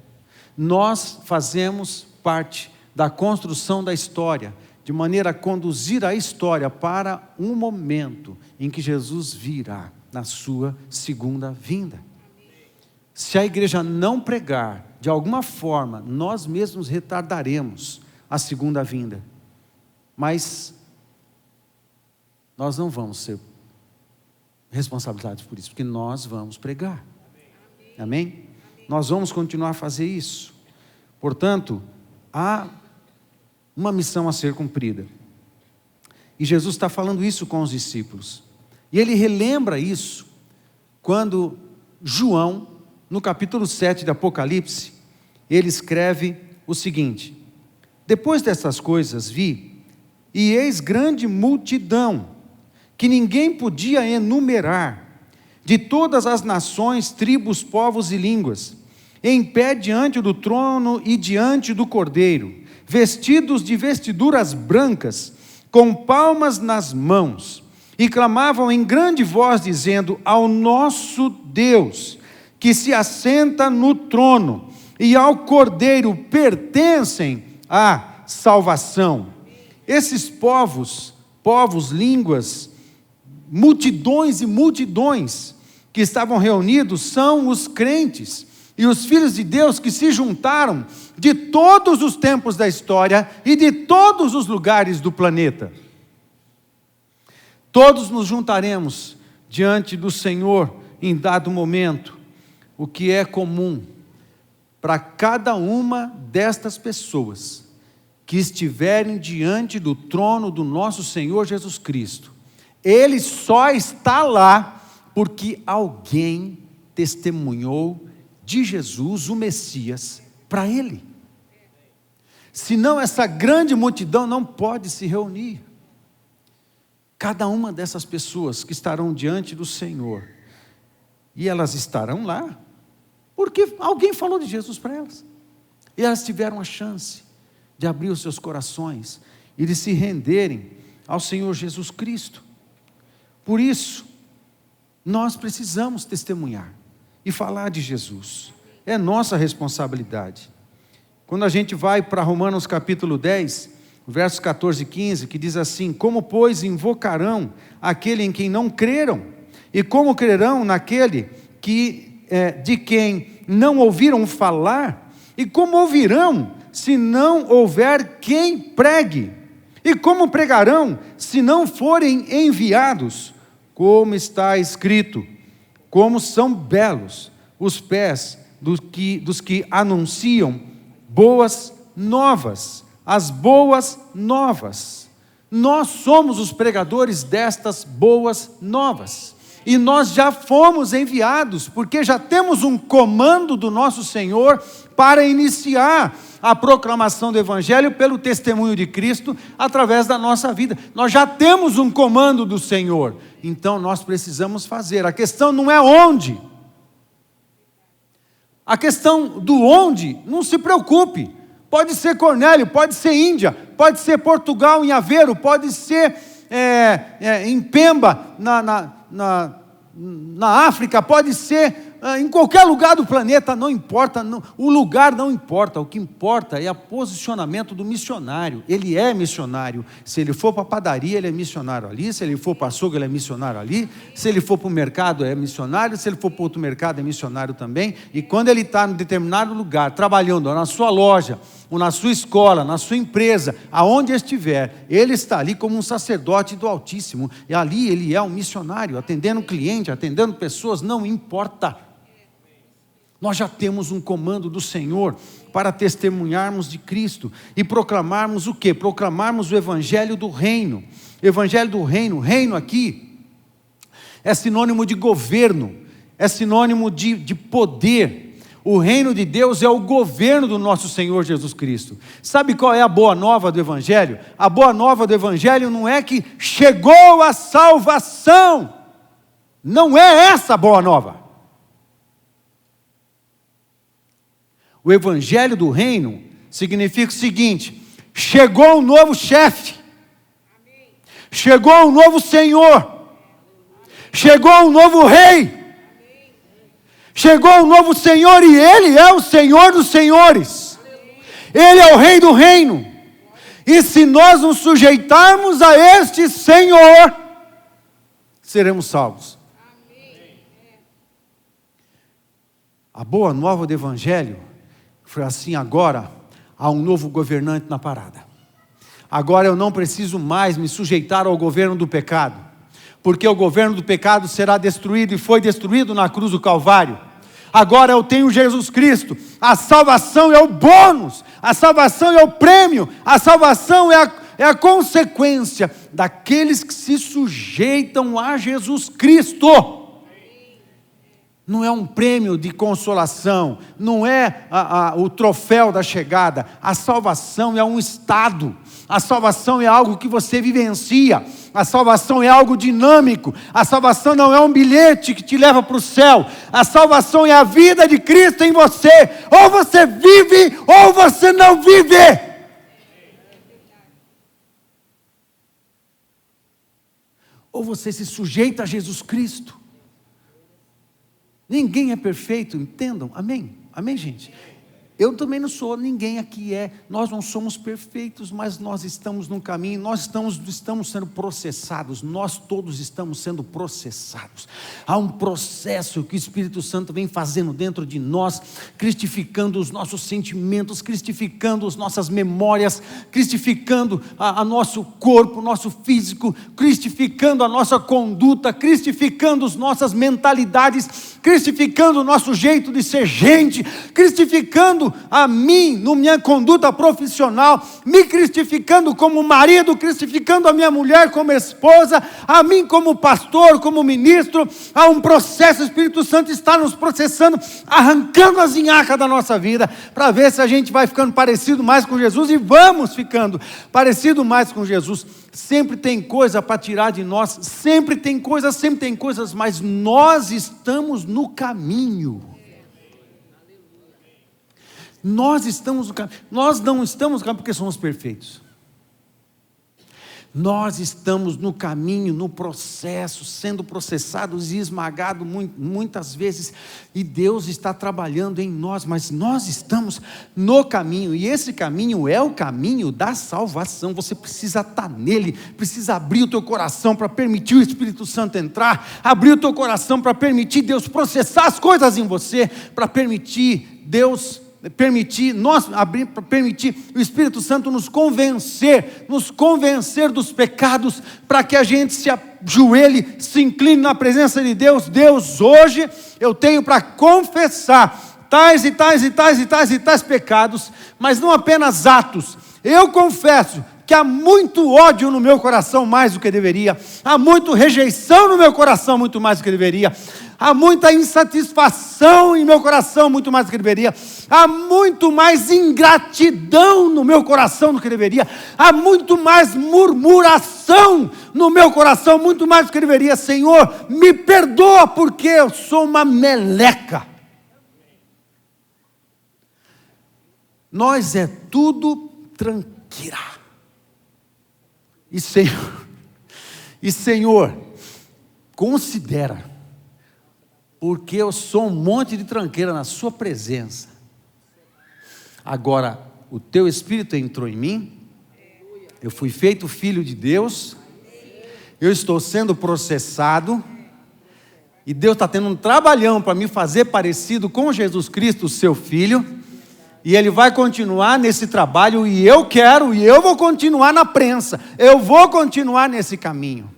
Nós fazemos parte da construção da história, de maneira a conduzir a história para um momento em que Jesus virá na sua segunda vinda. Se a igreja não pregar, de alguma forma, nós mesmos retardaremos a segunda vinda. Mas nós não vamos ser responsabilizados por isso, porque nós vamos pregar. Amém? Nós vamos continuar a fazer isso. Portanto, há uma missão a ser cumprida. E Jesus está falando isso com os discípulos. E ele relembra isso quando João, no capítulo 7 de Apocalipse, ele escreve o seguinte: depois dessas coisas vi, e eis grande multidão, que ninguém podia enumerar, de todas as nações, tribos, povos e línguas, em pé diante do trono e diante do Cordeiro, vestidos de vestiduras brancas, com palmas nas mãos, e clamavam em grande voz, dizendo: ao nosso Deus, que se assenta no trono, e ao Cordeiro pertencem a salvação. Esses povos, línguas, multidões e multidões que estavam reunidos, são os crentes e os filhos de Deus que se juntaram de todos os tempos da história e de todos os lugares do planeta. Todos nos juntaremos diante do Senhor em dado momento, o que é comum para cada uma destas pessoas que estiverem diante do trono do nosso Senhor Jesus Cristo. Ele só está lá porque alguém testemunhou de Jesus, o Messias, para ele. Senão essa grande multidão não pode se reunir. Cada uma dessas pessoas que estarão diante do Senhor, e elas estarão lá, porque alguém falou de Jesus para elas. E elas tiveram a chance de abrir os seus corações e de se renderem ao Senhor Jesus Cristo. Por isso, nós precisamos testemunhar e falar de Jesus. É nossa responsabilidade. Quando a gente vai para Romanos capítulo 10, versos 14 e 15, que diz assim: como, pois, invocarão aquele em quem não creram? E como crerão naquele de quem não ouviram falar? E como ouvirão, se não houver quem pregue? E como pregarão, se não forem enviados? Como está escrito: como são belos os pés dos que anunciam boas novas. As boas novas. Nós somos os pregadores destas boas novas. E nós já fomos enviados, porque já temos um comando do nosso Senhor para iniciar a proclamação do Evangelho pelo testemunho de Cristo através da nossa vida. Nós já temos um comando do Senhor, então nós precisamos fazer. A questão não é onde. A questão do onde, não se preocupe. Pode ser Cornélio, pode ser Índia, pode ser Portugal em Aveiro, pode ser em Pemba, na África, pode ser em qualquer lugar do planeta, não importa, o lugar não importa, o que importa é o posicionamento do missionário. Ele é missionário. Se ele for para a padaria, ele é missionário ali. Se ele for para o açougue, ele é missionário ali. Se ele for para o mercado, é missionário. Se ele for para outro mercado, é missionário também. E quando ele está em determinado lugar, trabalhando na sua loja, ou na sua escola, na sua empresa, aonde estiver, ele está ali como um sacerdote do Altíssimo, e ali ele é um missionário, atendendo cliente, atendendo pessoas, não importa. Nós já temos um comando do Senhor para testemunharmos de Cristo, e proclamarmos o quê? Proclamarmos o Evangelho do Reino. Evangelho do Reino, reino aqui, é sinônimo de governo, é sinônimo de poder. O reino de Deus é o governo do nosso Senhor Jesus Cristo. Sabe qual é a boa nova do Evangelho? A boa nova do Evangelho não é que chegou a salvação. Não é essa a boa nova. O Evangelho do reino significa o seguinte: chegou um novo chefe. Chegou um novo Senhor. Chegou um novo rei. Chegou um novo Senhor, e Ele é o Senhor dos senhores. Ele é o Rei do reino. E se nós nos sujeitarmos a este Senhor, seremos salvos. A boa nova do Evangelho foi assim: agora há um novo governante na parada. Agora eu não preciso mais me sujeitar ao governo do pecado, porque o governo do pecado será destruído e foi destruído na cruz do Calvário. Agora eu tenho Jesus Cristo. A salvação é o bônus, a salvação é o prêmio, a salvação é a consequência daqueles que se sujeitam a Jesus Cristo. Não é um prêmio de consolação, não é o troféu da chegada. A salvação é um estado, a salvação é algo que você vivencia, a salvação é algo dinâmico, a salvação não é um bilhete que te leva para o céu, a salvação é a vida de Cristo em você. Ou você vive, ou você não vive. Ou você se sujeita a Jesus Cristo. Ninguém é perfeito, entendam? Amém? Amém, gente? Eu também não sou, ninguém aqui é. Nós não somos perfeitos, mas nós estamos no caminho, nós estamos sendo processados, nós todos estamos sendo processados. Há um processo que o Espírito Santo vem fazendo dentro de nós, cristificando os nossos sentimentos, cristificando as nossas memórias, cristificando a nosso corpo, nosso físico, cristificando a nossa conduta, cristificando as nossas mentalidades, cristificando o nosso jeito de ser gente, cristificando a mim, na minha conduta profissional, me cristificando como marido, cristificando a minha mulher como esposa, a mim como pastor, como ministro. Há um processo, o Espírito Santo está nos processando, arrancando as minhacas da nossa vida, para ver se a gente vai ficando parecido mais com Jesus, e vamos ficando parecido mais com Jesus. Sempre tem coisa para tirar de nós, sempre tem coisas, mas nós estamos no caminho. Nós estamos no caminho. Nós não estamos no caminho porque somos perfeitos. Nós estamos no caminho, no processo, sendo processados e esmagados muitas vezes, e Deus está trabalhando em nós, mas nós estamos no caminho, e esse caminho é o caminho da salvação. Você precisa estar nele, precisa abrir o teu coração para permitir o Espírito Santo entrar, abrir o teu coração para permitir Deus processar as coisas em você, para permitir Deus permitir o Espírito Santo nos convencer dos pecados, para que a gente se ajoelhe, se incline na presença de Deus. Deus, hoje eu tenho para confessar tais pecados, mas não apenas atos. Eu confesso que há muito ódio no meu coração mais do que deveria, há muita rejeição no meu coração muito mais do que deveria, há muita insatisfação em meu coração muito mais do que deveria, há muito mais ingratidão no meu coração do que deveria, há muito mais murmuração no meu coração muito mais do que deveria. Senhor, me perdoa porque eu sou uma meleca. Nós é tudo tranqueira. E Senhor, considera, porque eu sou um monte de tranqueira na sua presença. Agora, o teu Espírito entrou em mim, eu fui feito filho de Deus, eu estou sendo processado, e Deus está tendo um trabalhão para me fazer parecido com Jesus Cristo, o seu Filho, e Ele vai continuar nesse trabalho, e eu vou continuar na prensa, eu vou continuar nesse caminho.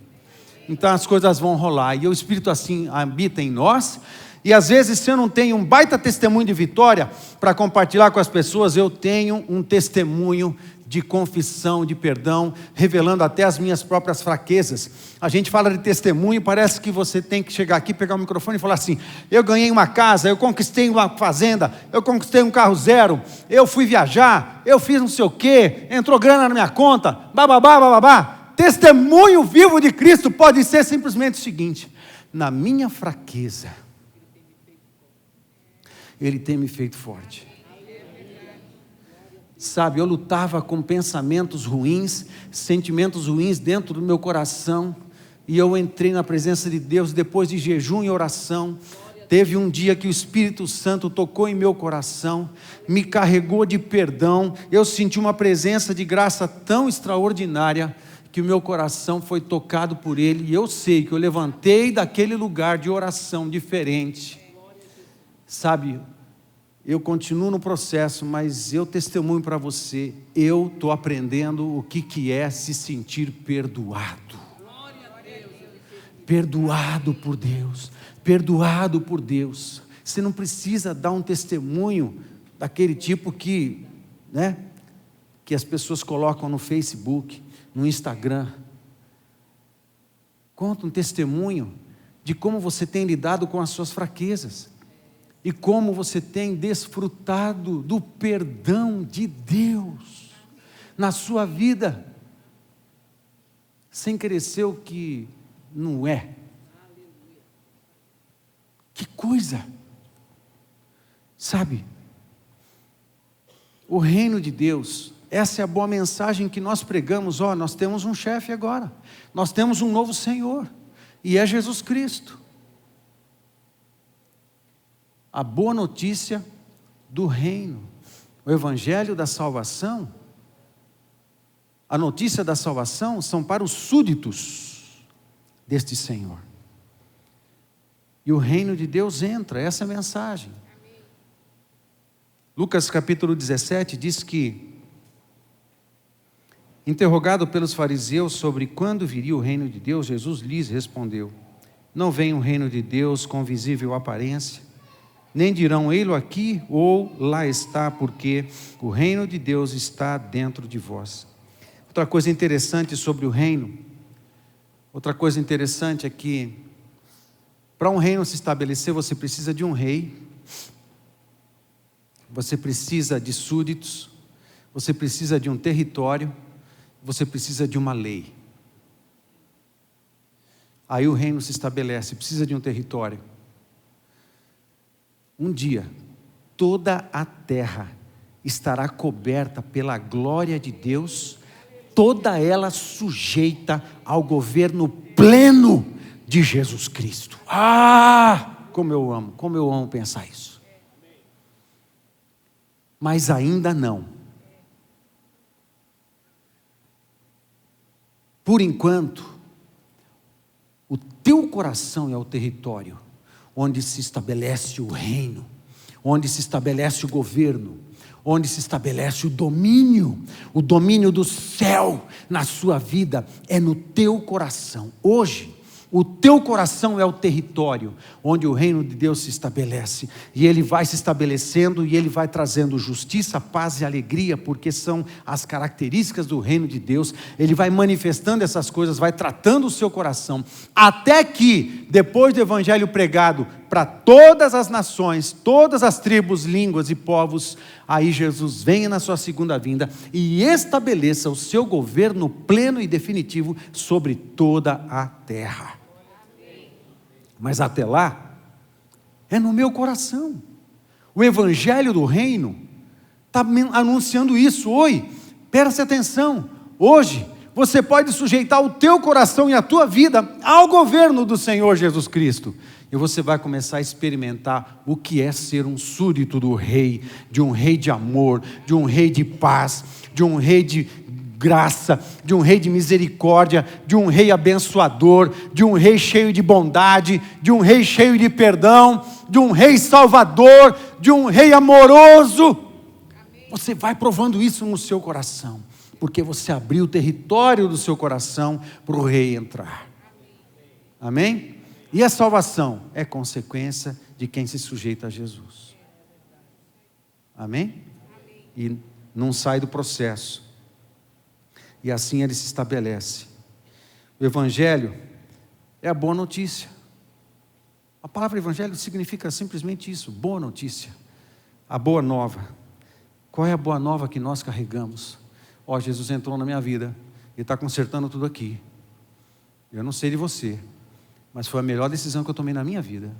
Então as coisas vão rolar, e o Espírito assim habita em nós. E às vezes, se eu não tenho um baita testemunho de vitória para compartilhar com as pessoas, eu tenho um testemunho de confissão, de perdão, revelando até as minhas próprias fraquezas. A gente fala de testemunho, parece que você tem que chegar aqui, pegar o microfone e falar assim: eu ganhei uma casa, eu conquistei uma fazenda, eu conquistei um carro zero, eu fui viajar, eu fiz não sei o quê, entrou grana na minha conta, bababá, bababá. Testemunho vivo de Cristo pode ser simplesmente o seguinte: na minha fraqueza, Ele tem me feito forte. Sabe, eu lutava com pensamentos ruins, sentimentos ruins dentro do meu coração, e eu entrei na presença de Deus depois de jejum e oração. Teve um dia que o Espírito Santo tocou em meu coração, me carregou de perdão, eu senti uma presença de graça tão extraordinária, que o meu coração foi tocado por Ele, e eu sei que eu levantei daquele lugar de oração diferente. Sabe, eu continuo no processo, mas eu testemunho para você, eu estou aprendendo o que é se sentir perdoado. Perdoado por Deus, perdoado por Deus. Você não precisa dar um testemunho daquele tipo que as pessoas colocam no Facebook, no Instagram. Conta um testemunho de como você tem lidado com as suas fraquezas e como você tem desfrutado do perdão de Deus na sua vida, sem querer ser o que não é. Que coisa! Sabe, o reino de Deus, essa é a boa mensagem que nós pregamos. Nós temos um chefe agora, nós temos um novo Senhor, e é Jesus Cristo. A boa notícia do reino, o evangelho da salvação, a notícia da salvação são para os súditos deste Senhor. E o reino de Deus entra, essa é a mensagem. Lucas capítulo 17 diz que, interrogado pelos fariseus sobre quando viria o reino de Deus, Jesus lhes respondeu: não vem o reino de Deus com visível aparência, nem dirão ei-lo aqui ou lá está, porque o reino de Deus está dentro de vós. Outra coisa interessante sobre o reino, outra coisa interessante é que, para um reino se estabelecer, você precisa de um rei, você precisa de súditos, você precisa de um território, você precisa de uma lei. Aí o reino se estabelece, precisa de um território. Um dia, toda a terra estará coberta pela glória de Deus, toda ela sujeita ao governo pleno de Jesus Cristo. Como eu amo pensar isso. Mas ainda não. Por enquanto, o teu coração é o território onde se estabelece o reino, onde se estabelece o governo, onde se estabelece o domínio do céu na sua vida é no teu coração. Hoje, o teu coração é o território onde o reino de Deus se estabelece, e ele vai se estabelecendo, e ele vai trazendo justiça, paz e alegria, porque são as características do reino de Deus. Ele vai manifestando essas coisas, vai tratando o seu coração, até que, depois do evangelho pregado para todas as nações, todas as tribos, línguas e povos, aí Jesus venha na sua segunda vinda e estabeleça o seu governo pleno e definitivo sobre toda a terra. Mas até lá, é no meu coração. O evangelho do reino está anunciando isso. Oi, preste atenção. Hoje, você pode sujeitar o teu coração e a tua vida ao governo do Senhor Jesus Cristo. E você vai começar a experimentar o que é ser um súdito do rei, de um rei de amor, de um rei de paz, de um rei de graça, de um rei de misericórdia, de um rei abençoador, de um rei cheio de bondade, de um rei cheio de perdão, de um rei salvador, de um rei amoroso. Amém. Você vai provando isso no seu coração, porque você abriu o território do seu coração para o rei entrar. Amém? E a salvação é consequência de quem se sujeita a Jesus. Amém? E não sai do processo. E assim ele se estabelece. O evangelho é a boa notícia. A palavra evangelho significa simplesmente isso, boa notícia. A boa nova. Qual é a boa nova que nós carregamos? Jesus entrou na minha vida e está consertando tudo aqui. Eu não sei de você, mas foi a melhor decisão que eu tomei na minha vida.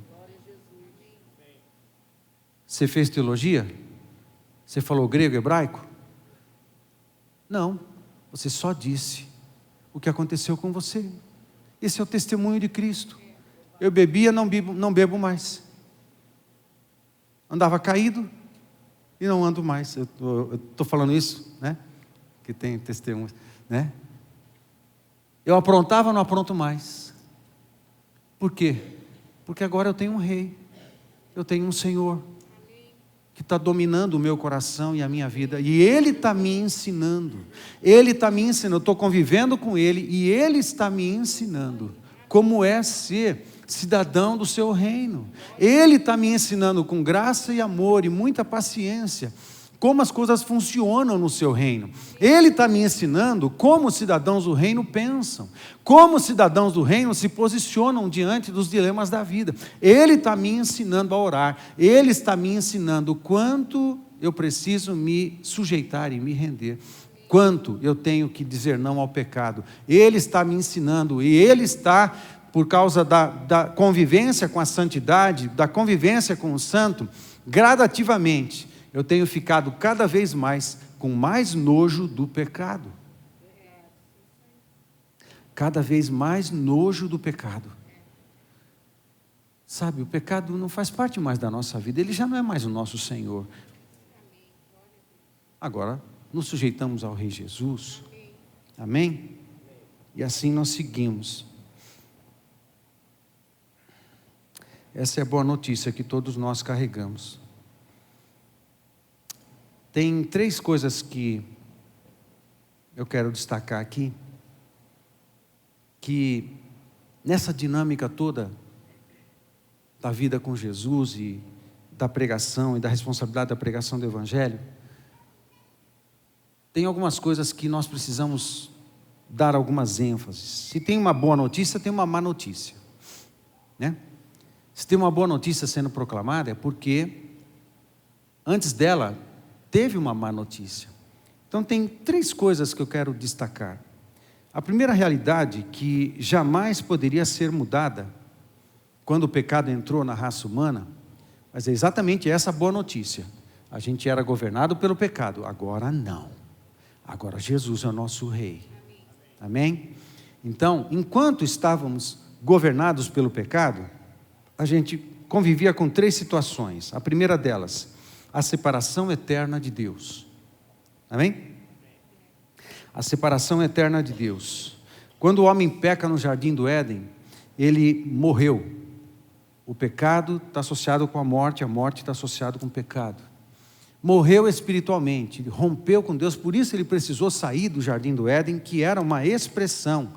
Você fez teologia? Você falou grego, hebraico? Não. Você só disse o que aconteceu com você. Esse é o testemunho de Cristo. Eu bebia, não bebo mais. Andava caído e não ando mais. Eu estou falando isso, né? Que tem testemunho, né? Eu aprontava, não apronto mais. Por quê? Porque agora eu tenho um rei. Eu tenho um Senhor que está dominando o meu coração e a minha vida, e Ele está me ensinando, eu estou convivendo com Ele, e Ele está me ensinando como é ser cidadão do seu reino. Ele está me ensinando com graça e amor e muita paciência, como as coisas funcionam no seu reino. Ele está me ensinando como os cidadãos do reino pensam, como os cidadãos do reino se posicionam diante dos dilemas da vida. Ele está me ensinando a orar, Ele está me ensinando quanto eu preciso me sujeitar e me render, quanto eu tenho que dizer não ao pecado. Ele está me ensinando, e Ele está, por causa da convivência com a santidade, da convivência com o santo, gradativamente, eu tenho ficado cada vez mais com mais nojo do pecado. Cada vez mais nojo do pecado. Sabe, o pecado não faz parte mais da nossa vida, ele já não é mais o nosso Senhor. Agora, nos sujeitamos ao Rei Jesus. Amém? E assim nós seguimos. Essa é a boa notícia que todos nós carregamos. Tem 3 coisas que eu quero destacar aqui, que nessa dinâmica toda da vida com Jesus e da pregação e da responsabilidade da pregação do Evangelho, tem algumas coisas que nós precisamos dar algumas ênfases. Se tem uma boa notícia, tem uma má notícia, né? Se tem uma boa notícia sendo proclamada, é porque antes dela teve uma má notícia. Então tem 3 coisas que eu quero destacar. A primeira realidade, que jamais poderia ser mudada quando o pecado entrou na raça humana, mas é exatamente essa boa notícia. A gente era governado pelo pecado, agora não. Agora Jesus é o nosso Rei. Amém? Então, enquanto estávamos governados pelo pecado, a gente convivia com 3 situações. A primeira delas, a separação eterna de Deus. Amém? A separação eterna de Deus. Quando o homem peca no jardim do Éden, ele morreu. O pecado está associado com a morte está associada com o pecado. Morreu espiritualmente, ele rompeu com Deus, por isso ele precisou sair do jardim do Éden, que era uma expressão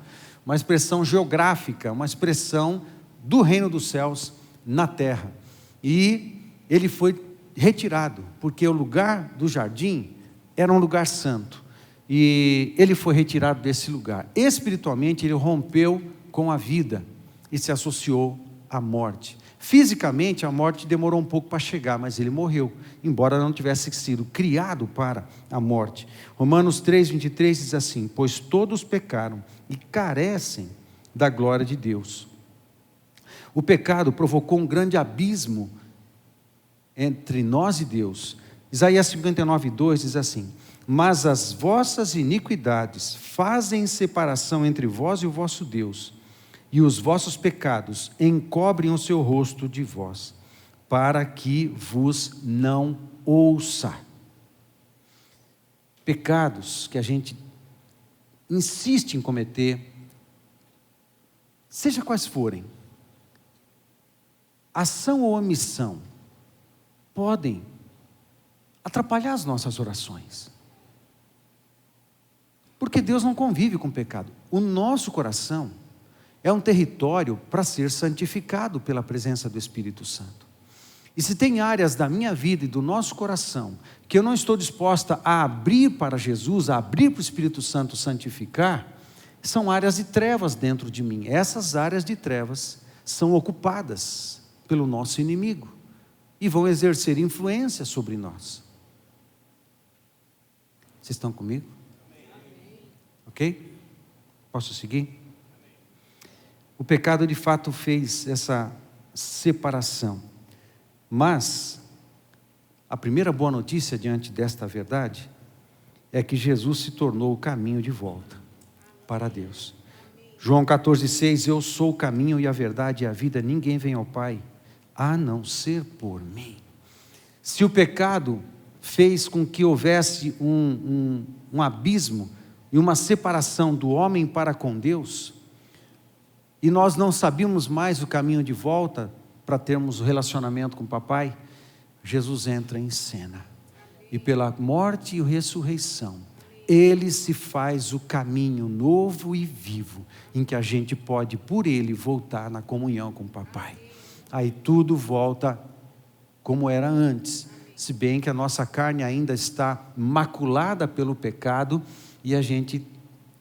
geográfica, uma expressão do reino dos céus na terra. E ele foi retirado, porque o lugar do jardim era um lugar santo, e ele foi retirado desse lugar. Espiritualmente ele rompeu com a vida e se associou à morte. Fisicamente a morte demorou um pouco para chegar, mas ele morreu, embora não tivesse sido criado para a morte. Romanos 3:23 diz assim: pois todos pecaram e carecem da glória de Deus. O pecado provocou um grande abismo entre nós e Deus. Isaías 59:2 diz assim: mas as vossas iniquidades fazem separação entre vós e o vosso Deus, e os vossos pecados encobrem o seu rosto de vós, para que vos não ouça. Pecados que a gente insiste em cometer, seja quais forem, ação ou omissão, podem atrapalhar as nossas orações. Porque Deus não convive com o pecado. O nosso coração é um território para ser santificado pela presença do Espírito Santo. E se tem áreas da minha vida e do nosso coração que eu não estou disposta a abrir para Jesus, a abrir para o Espírito Santo santificar, são áreas de trevas dentro de mim. Essas áreas de trevas são ocupadas pelo nosso inimigo e vão exercer influência sobre nós. Vocês estão comigo? Ok? Posso seguir? O pecado de fato fez essa separação, mas a primeira boa notícia diante desta verdade é que Jesus se tornou o caminho de volta para Deus. João 14,6: eu sou o caminho e a verdade e a vida, ninguém vem ao Pai a não ser por mim. Se o pecado fez com que houvesse um abismo e uma separação do homem para com Deus, e nós não sabíamos mais o caminho de volta, para termos relacionamento com o papai, Jesus entra em cena. E pela morte e ressurreição, Ele se faz o caminho novo e vivo, em que a gente pode, por Ele, voltar na comunhão com o papai. Aí tudo volta como era antes, se bem que a nossa carne ainda está maculada pelo pecado, e a gente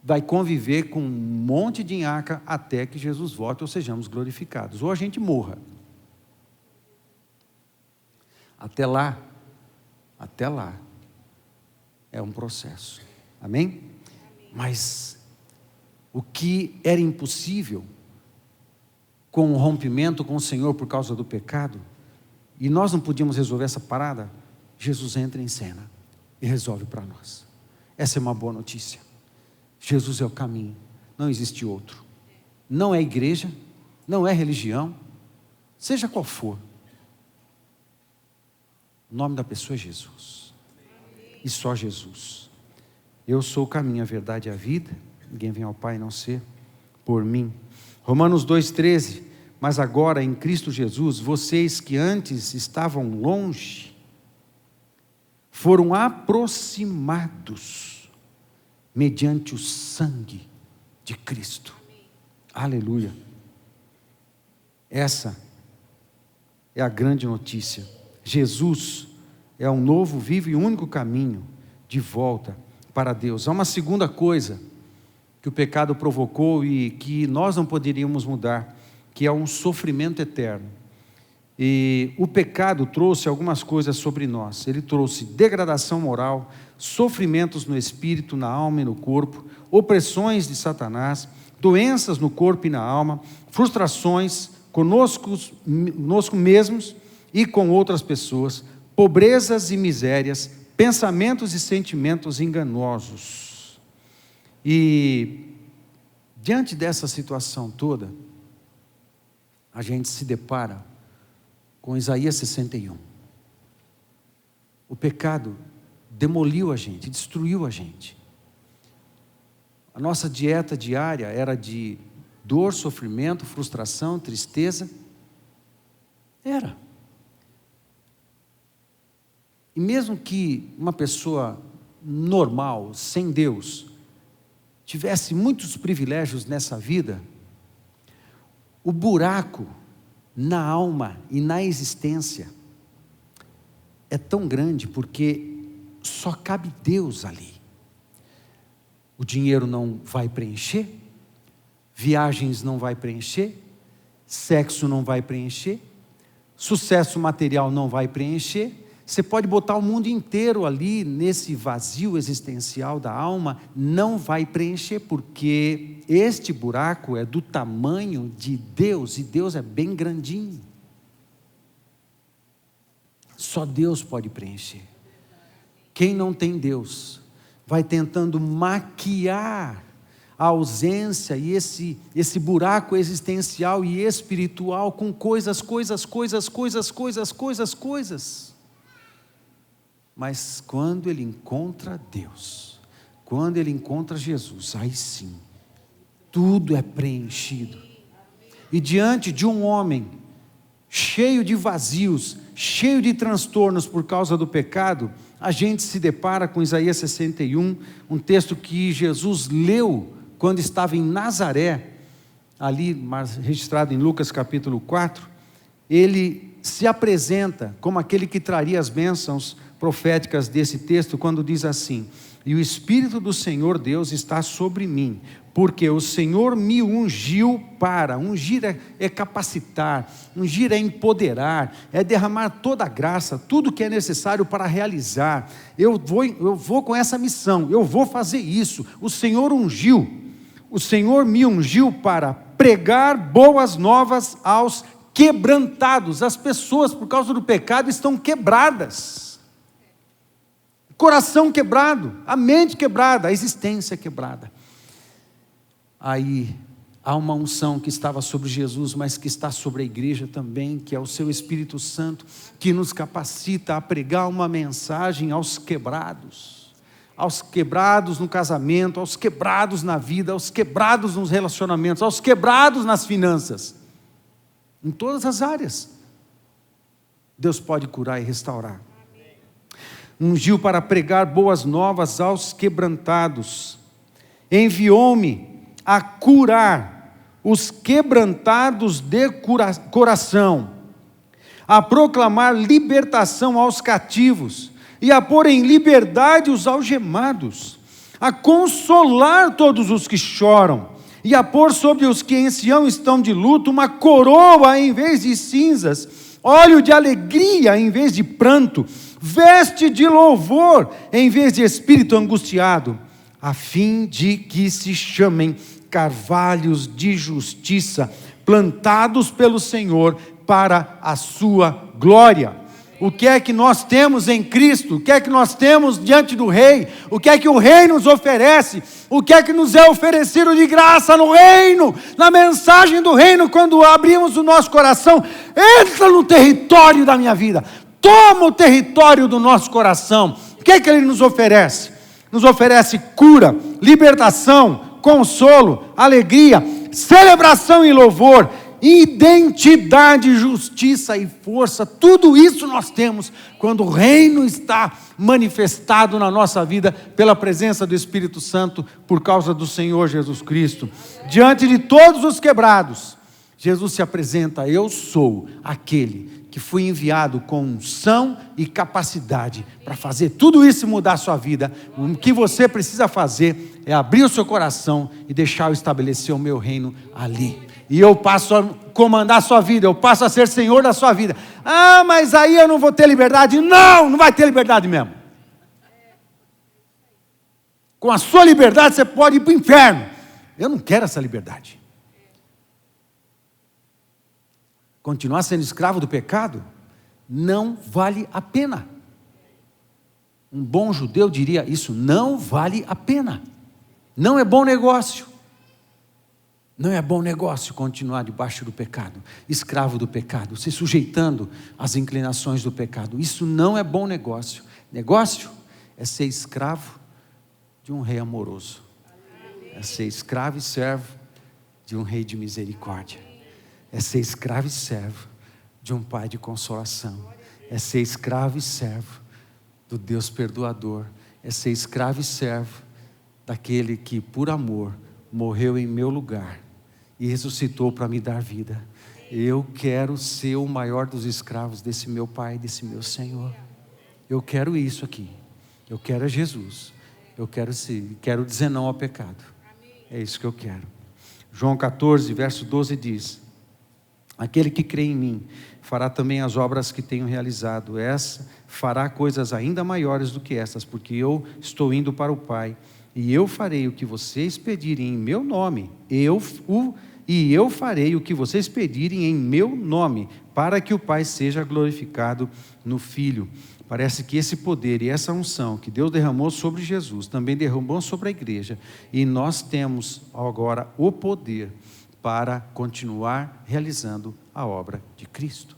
vai conviver com um monte de nhaca até que Jesus volte ou sejamos glorificados, ou a gente morra. Até lá é um processo, amém? Mas o que era impossível com o rompimento com o Senhor por causa do pecado, e nós não podíamos resolver essa parada, Jesus entra em cena e resolve para nós. Essa é uma boa notícia. Jesus é o caminho, não existe outro. Não é igreja, não é religião, seja qual for. O nome da pessoa é Jesus. E só Jesus. Eu sou o caminho, a verdade e a vida. Ninguém vem ao Pai a não ser por mim. Romanos 2,13. Mas agora em Cristo Jesus, vocês que antes estavam longe, foram aproximados mediante o sangue de Cristo. Aleluia. Essa é a grande notícia. Jesus é um novo, vivo e único caminho de volta para Deus. Há uma segunda coisa que o pecado provocou e que nós não poderíamos mudar, que é um sofrimento eterno. E o pecado trouxe algumas coisas sobre nós. Ele trouxe degradação moral, sofrimentos no espírito, na alma e no corpo, opressões de Satanás, doenças no corpo e na alma, frustrações conosco mesmos e com outras pessoas, pobrezas e misérias, pensamentos e sentimentos enganosos. E diante dessa situação toda, a gente se depara com Isaías 61. O pecado demoliu a gente, destruiu a gente. A nossa dieta diária era de dor, sofrimento, frustração, tristeza. Era. E mesmo que uma pessoa normal, sem Deus, tivesse muitos privilégios nessa vida, o buraco na alma e na existência é tão grande porque só cabe Deus ali. O dinheiro não vai preencher, viagens não vai preencher, sexo não vai preencher, sucesso material não vai preencher. Você pode botar o mundo inteiro ali nesse vazio existencial da alma, não vai preencher, porque este buraco é do tamanho de Deus, e Deus é bem grandinho. Só Deus pode preencher. Quem não tem Deus, vai tentando maquiar a ausência e esse buraco existencial e espiritual com coisas. Mas quando ele encontra Deus, quando ele encontra Jesus, aí sim, tudo é preenchido. E diante de um homem cheio de vazios, cheio de transtornos por causa do pecado, a gente se depara com Isaías 61, um texto que Jesus leu quando estava em Nazaré, ali registrado em Lucas capítulo 4, ele se apresenta como aquele que traria as bênçãos proféticas desse texto, quando diz assim: e o Espírito do Senhor Deus está sobre mim, porque o Senhor me ungiu para, ungir é capacitar, ungir é empoderar, é derramar toda a graça, tudo que é necessário para realizar. Eu vou com essa missão, eu vou fazer isso. O Senhor me ungiu para pregar boas novas aos quebrantados. As pessoas, por causa do pecado, estão quebradas. Coração quebrado, a mente quebrada, a existência quebrada. Aí há uma unção que estava sobre Jesus, mas que está sobre a igreja também, que é o seu Espírito Santo, que nos capacita a pregar uma mensagem aos quebrados no casamento, aos quebrados na vida, aos quebrados nos relacionamentos, aos quebrados nas finanças, em todas as áreas. Deus pode curar e restaurar. Ungiu para pregar boas novas aos quebrantados. Enviou-me a curar os quebrantados de coração, a proclamar libertação aos cativos e a pôr em liberdade os algemados, a consolar todos os que choram e a pôr sobre os que em Sião estão de luto uma coroa em vez de cinzas, óleo de alegria em vez de pranto, veste de louvor em vez de espírito angustiado, a fim de que se chamem carvalhos de justiça, plantados pelo Senhor para a sua glória. O que é que nós temos em Cristo? O que é que nós temos diante do Rei? O que é que o Rei nos oferece? O que é que nos é oferecido de graça no reino? Na mensagem do reino, quando abrimos o nosso coração, entra no território da minha vida, toma o território do nosso coração. O que é que Ele nos oferece? Nos oferece cura, libertação, consolo, alegria, celebração e louvor, identidade, justiça e força. Tudo isso nós temos quando o reino está manifestado na nossa vida pela presença do Espírito Santo, por causa do Senhor Jesus Cristo. Diante de todos os quebrados, Jesus se apresenta: eu sou aquele que fui enviado com unção e capacidade para fazer tudo isso e mudar a sua vida. O que você precisa fazer é abrir o seu coração e deixar eu estabelecer o meu reino ali. E eu passo a comandar a sua vida, eu passo a ser Senhor da sua vida. Ah, mas aí eu não vou ter liberdade. Não, não vai ter liberdade mesmo. Com a sua liberdade você pode ir para o inferno. Eu não quero essa liberdade. Continuar sendo escravo do pecado não vale a pena. Um bom judeu diria isso: não vale a pena. Não é bom negócio. Não é bom negócio continuar debaixo do pecado, escravo do pecado, se sujeitando às inclinações do pecado. Isso não é bom negócio. Negócio é ser escravo de um rei amoroso. É ser escravo e servo de um rei de misericórdia. É ser escravo e servo de um pai de consolação. É ser escravo e servo do Deus perdoador. É ser escravo e servo daquele que por amor morreu em meu lugar e ressuscitou para me dar vida. Eu quero ser o maior dos escravos desse meu Pai, desse meu Senhor. Eu quero isso aqui. Eu quero Jesus. Eu quero dizer não ao pecado. É isso que eu quero. João 14, verso 12 diz: aquele que crê em mim fará também as obras que tenho realizado. Essa fará coisas ainda maiores do que estas, porque eu estou indo para o Pai. E eu farei o que vocês pedirem em meu nome. Eu farei o que vocês pedirem em meu nome, para que o Pai seja glorificado no Filho. Parece que esse poder e essa unção que Deus derramou sobre Jesus, também derramou sobre a igreja. E nós temos agora o poder para continuar realizando a obra de Cristo.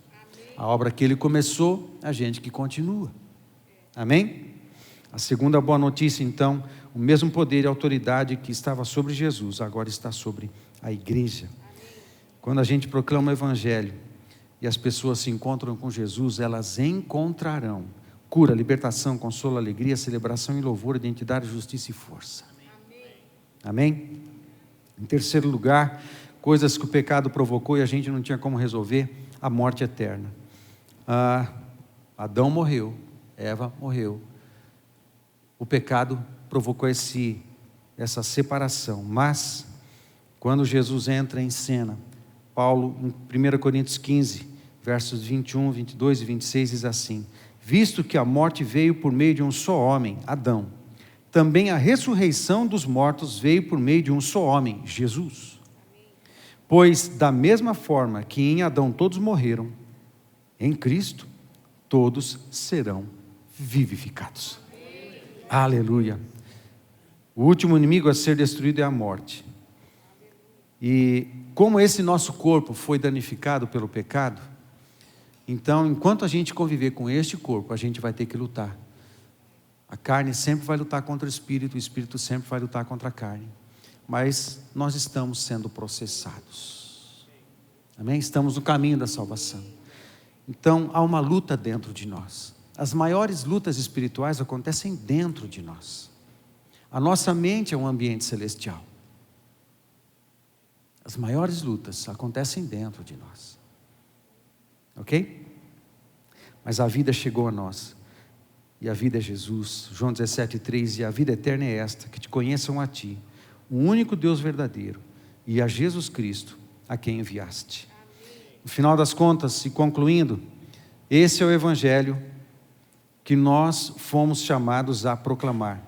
A obra que Ele começou, a gente que continua. Amém? A segunda boa notícia, então: o mesmo poder e autoridade que estava sobre Jesus, agora está sobre a igreja. Quando a gente proclama o Evangelho e as pessoas se encontram com Jesus, elas encontrarão cura, libertação, consolo, alegria, celebração e louvor, identidade, justiça e força. Amém? Em terceiro lugar, coisas que o pecado provocou e a gente não tinha como resolver: a morte eterna. Adão morreu, Eva morreu. O pecado provocou essa separação, mas quando Jesus entra em cena, Paulo, em 1 Coríntios 15, versos 21, 22 e 26, diz assim: visto que a morte veio por meio de um só homem, Adão, também a ressurreição dos mortos veio por meio de um só homem, Jesus. Pois da mesma forma que em Adão todos morreram, em Cristo todos serão vivificados. Aleluia. O último inimigo a ser destruído é a morte. E como esse nosso corpo foi danificado pelo pecado, então enquanto a gente conviver com este corpo, a gente vai ter que lutar. A carne sempre vai lutar contra o espírito sempre vai lutar contra a carne. Mas nós estamos sendo processados. Amém? Estamos no caminho da salvação. Então, há uma luta dentro de nós. As maiores lutas espirituais acontecem dentro de nós. A nossa mente é um ambiente celestial. As maiores lutas acontecem dentro de nós. Ok? Mas a vida chegou a nós. E a vida é Jesus. João 17,3. E a vida eterna é esta, que te conheçam a ti, o único Deus verdadeiro, e a Jesus Cristo, a quem enviaste. No final das contas, e concluindo, esse é o Evangelho que nós fomos chamados a proclamar.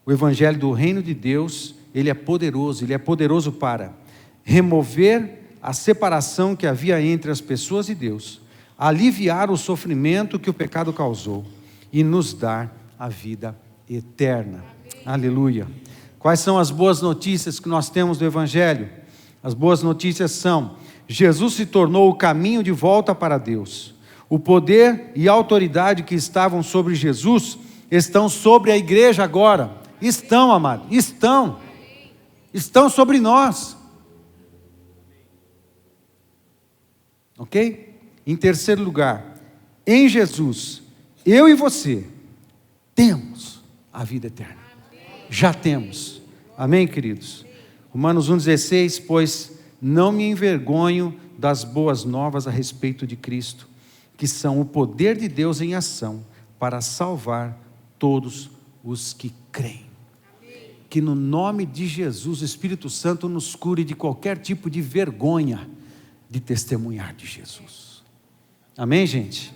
O Evangelho do Reino de Deus, ele é poderoso para remover a separação que havia entre as pessoas e Deus, aliviar o sofrimento que o pecado causou e nos dar a vida eterna. Amém. Aleluia. Quais são as boas notícias que nós temos do Evangelho? As boas notícias são: Jesus se tornou o caminho de volta para Deus. O poder e a autoridade que estavam sobre Jesus estão sobre a igreja agora. Estão, amado, estão sobre nós. Ok? Em terceiro lugar, em Jesus, eu e você temos a vida eterna. Já temos. Amém, queridos? Romanos 1,16, pois não me envergonho das boas novas a respeito de Cristo, que são o poder de Deus em ação para salvar todos os que creem. Que no nome de Jesus, o Espírito Santo nos cure de qualquer tipo de vergonha de testemunhar de Jesus. Amém, gente?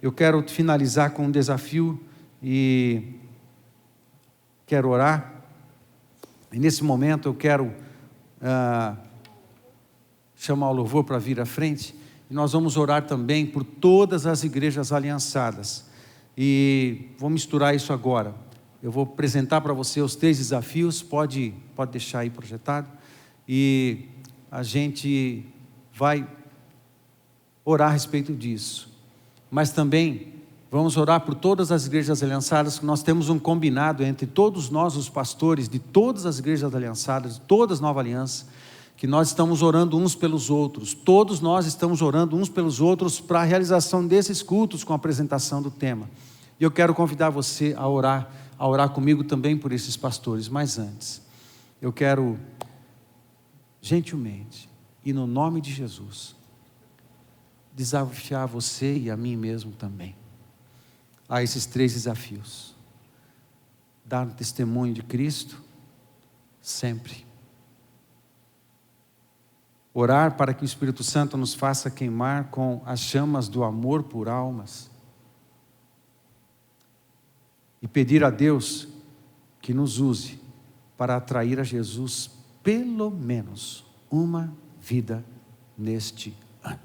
Eu quero finalizar com um desafio e quero orar. E nesse momento eu quero chamar o louvor para vir à frente. E nós vamos orar também por todas as igrejas aliançadas. E vou misturar isso agora. Eu vou apresentar para você os 3 desafios. Pode deixar aí projetado. E a gente vai orar a respeito disso. Mas também vamos orar por todas as igrejas aliançadas, que nós temos um combinado entre todos nós, os pastores de todas as igrejas aliançadas, de todas Nova Aliança, que nós estamos orando uns pelos outros. Todos nós estamos orando uns pelos outros para a realização desses cultos com a apresentação do tema. E eu quero convidar você a orar comigo também por esses pastores. Mas antes, eu quero gentilmente e no nome de Jesus desafiar você e a mim mesmo também a esses 3 desafios: dar testemunho de Cristo sempre, orar para que o Espírito Santo nos faça queimar com as chamas do amor por almas, e pedir a Deus que nos use para atrair a Jesus pelo menos uma vida neste ano.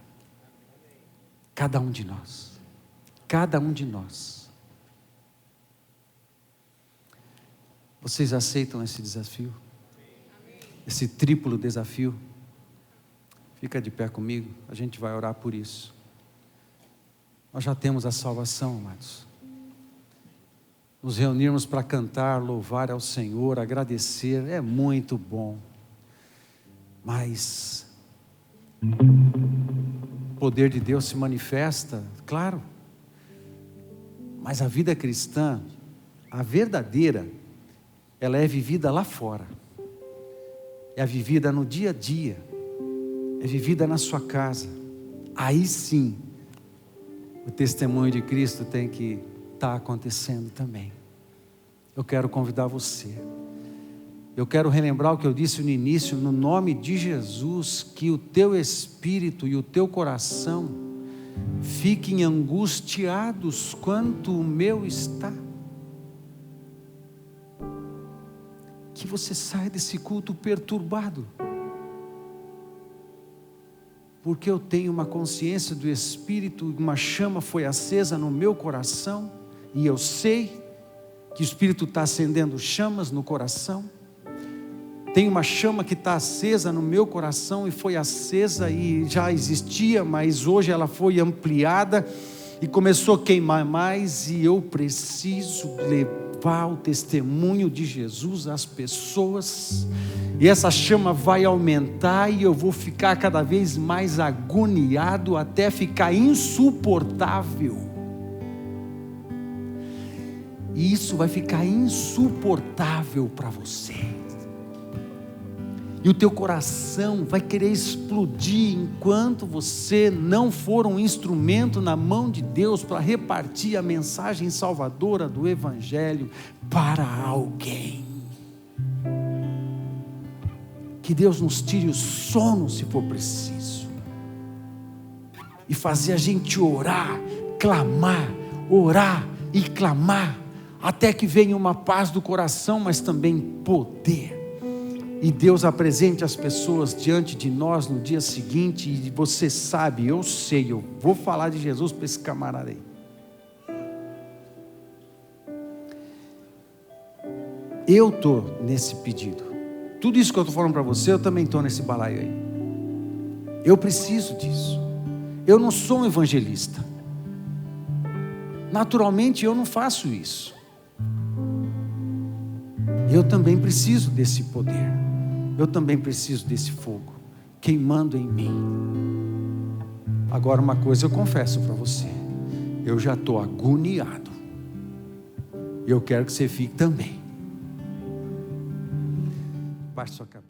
Cada um de nós. Cada um de nós. Vocês aceitam esse desafio? Esse triplo desafio? Fica de pé comigo, a gente vai orar por isso. Nós já temos a salvação, amados. Nos reunirmos para cantar, louvar ao Senhor, agradecer, é muito bom. Mas o poder de Deus se manifesta, claro. Mas a vida cristã, a verdadeira, ela é vivida lá fora. É vivida no dia a dia. É vivida na sua casa. Aí sim, o testemunho de Cristo tem que estar acontecendo também. Eu quero convidar você. Eu quero relembrar o que eu disse no início, no nome de Jesus, que o teu espírito e o teu coração fiquem angustiados quanto o meu está. Que você saia desse culto perturbado. Porque eu tenho uma consciência do Espírito, uma chama foi acesa no meu coração, e eu sei que o Espírito está acendendo chamas no coração. Tem uma chama que está acesa no meu coração, e foi acesa e já existia, mas hoje ela foi ampliada e começou a queimar mais, e eu preciso levar o testemunho de Jesus às pessoas, e essa chama vai aumentar, e eu vou ficar cada vez mais agoniado, até ficar insuportável. E isso vai ficar insuportável para você. E o teu coração vai querer explodir enquanto você não for um instrumento na mão de Deus para repartir a mensagem salvadora do Evangelho para alguém. Que Deus nos tire o sono se for preciso, e fazer a gente orar, clamar, orar e clamar, até que venha uma paz do coração, mas também poder. E Deus apresente as pessoas diante de nós no dia seguinte, e você sabe, eu sei, eu vou falar de Jesus para esse camarada aí. Eu estou nesse pedido. Tudo isso que eu estou falando para você, eu também estou nesse balaio aí. Eu preciso disso. Eu não sou um evangelista. Naturalmente eu não faço isso. Eu também preciso desse poder. Eu também preciso desse fogo queimando em mim. Agora, uma coisa eu confesso para você: eu já estou agoniado. E eu quero que você fique também. Baixe sua cabeça.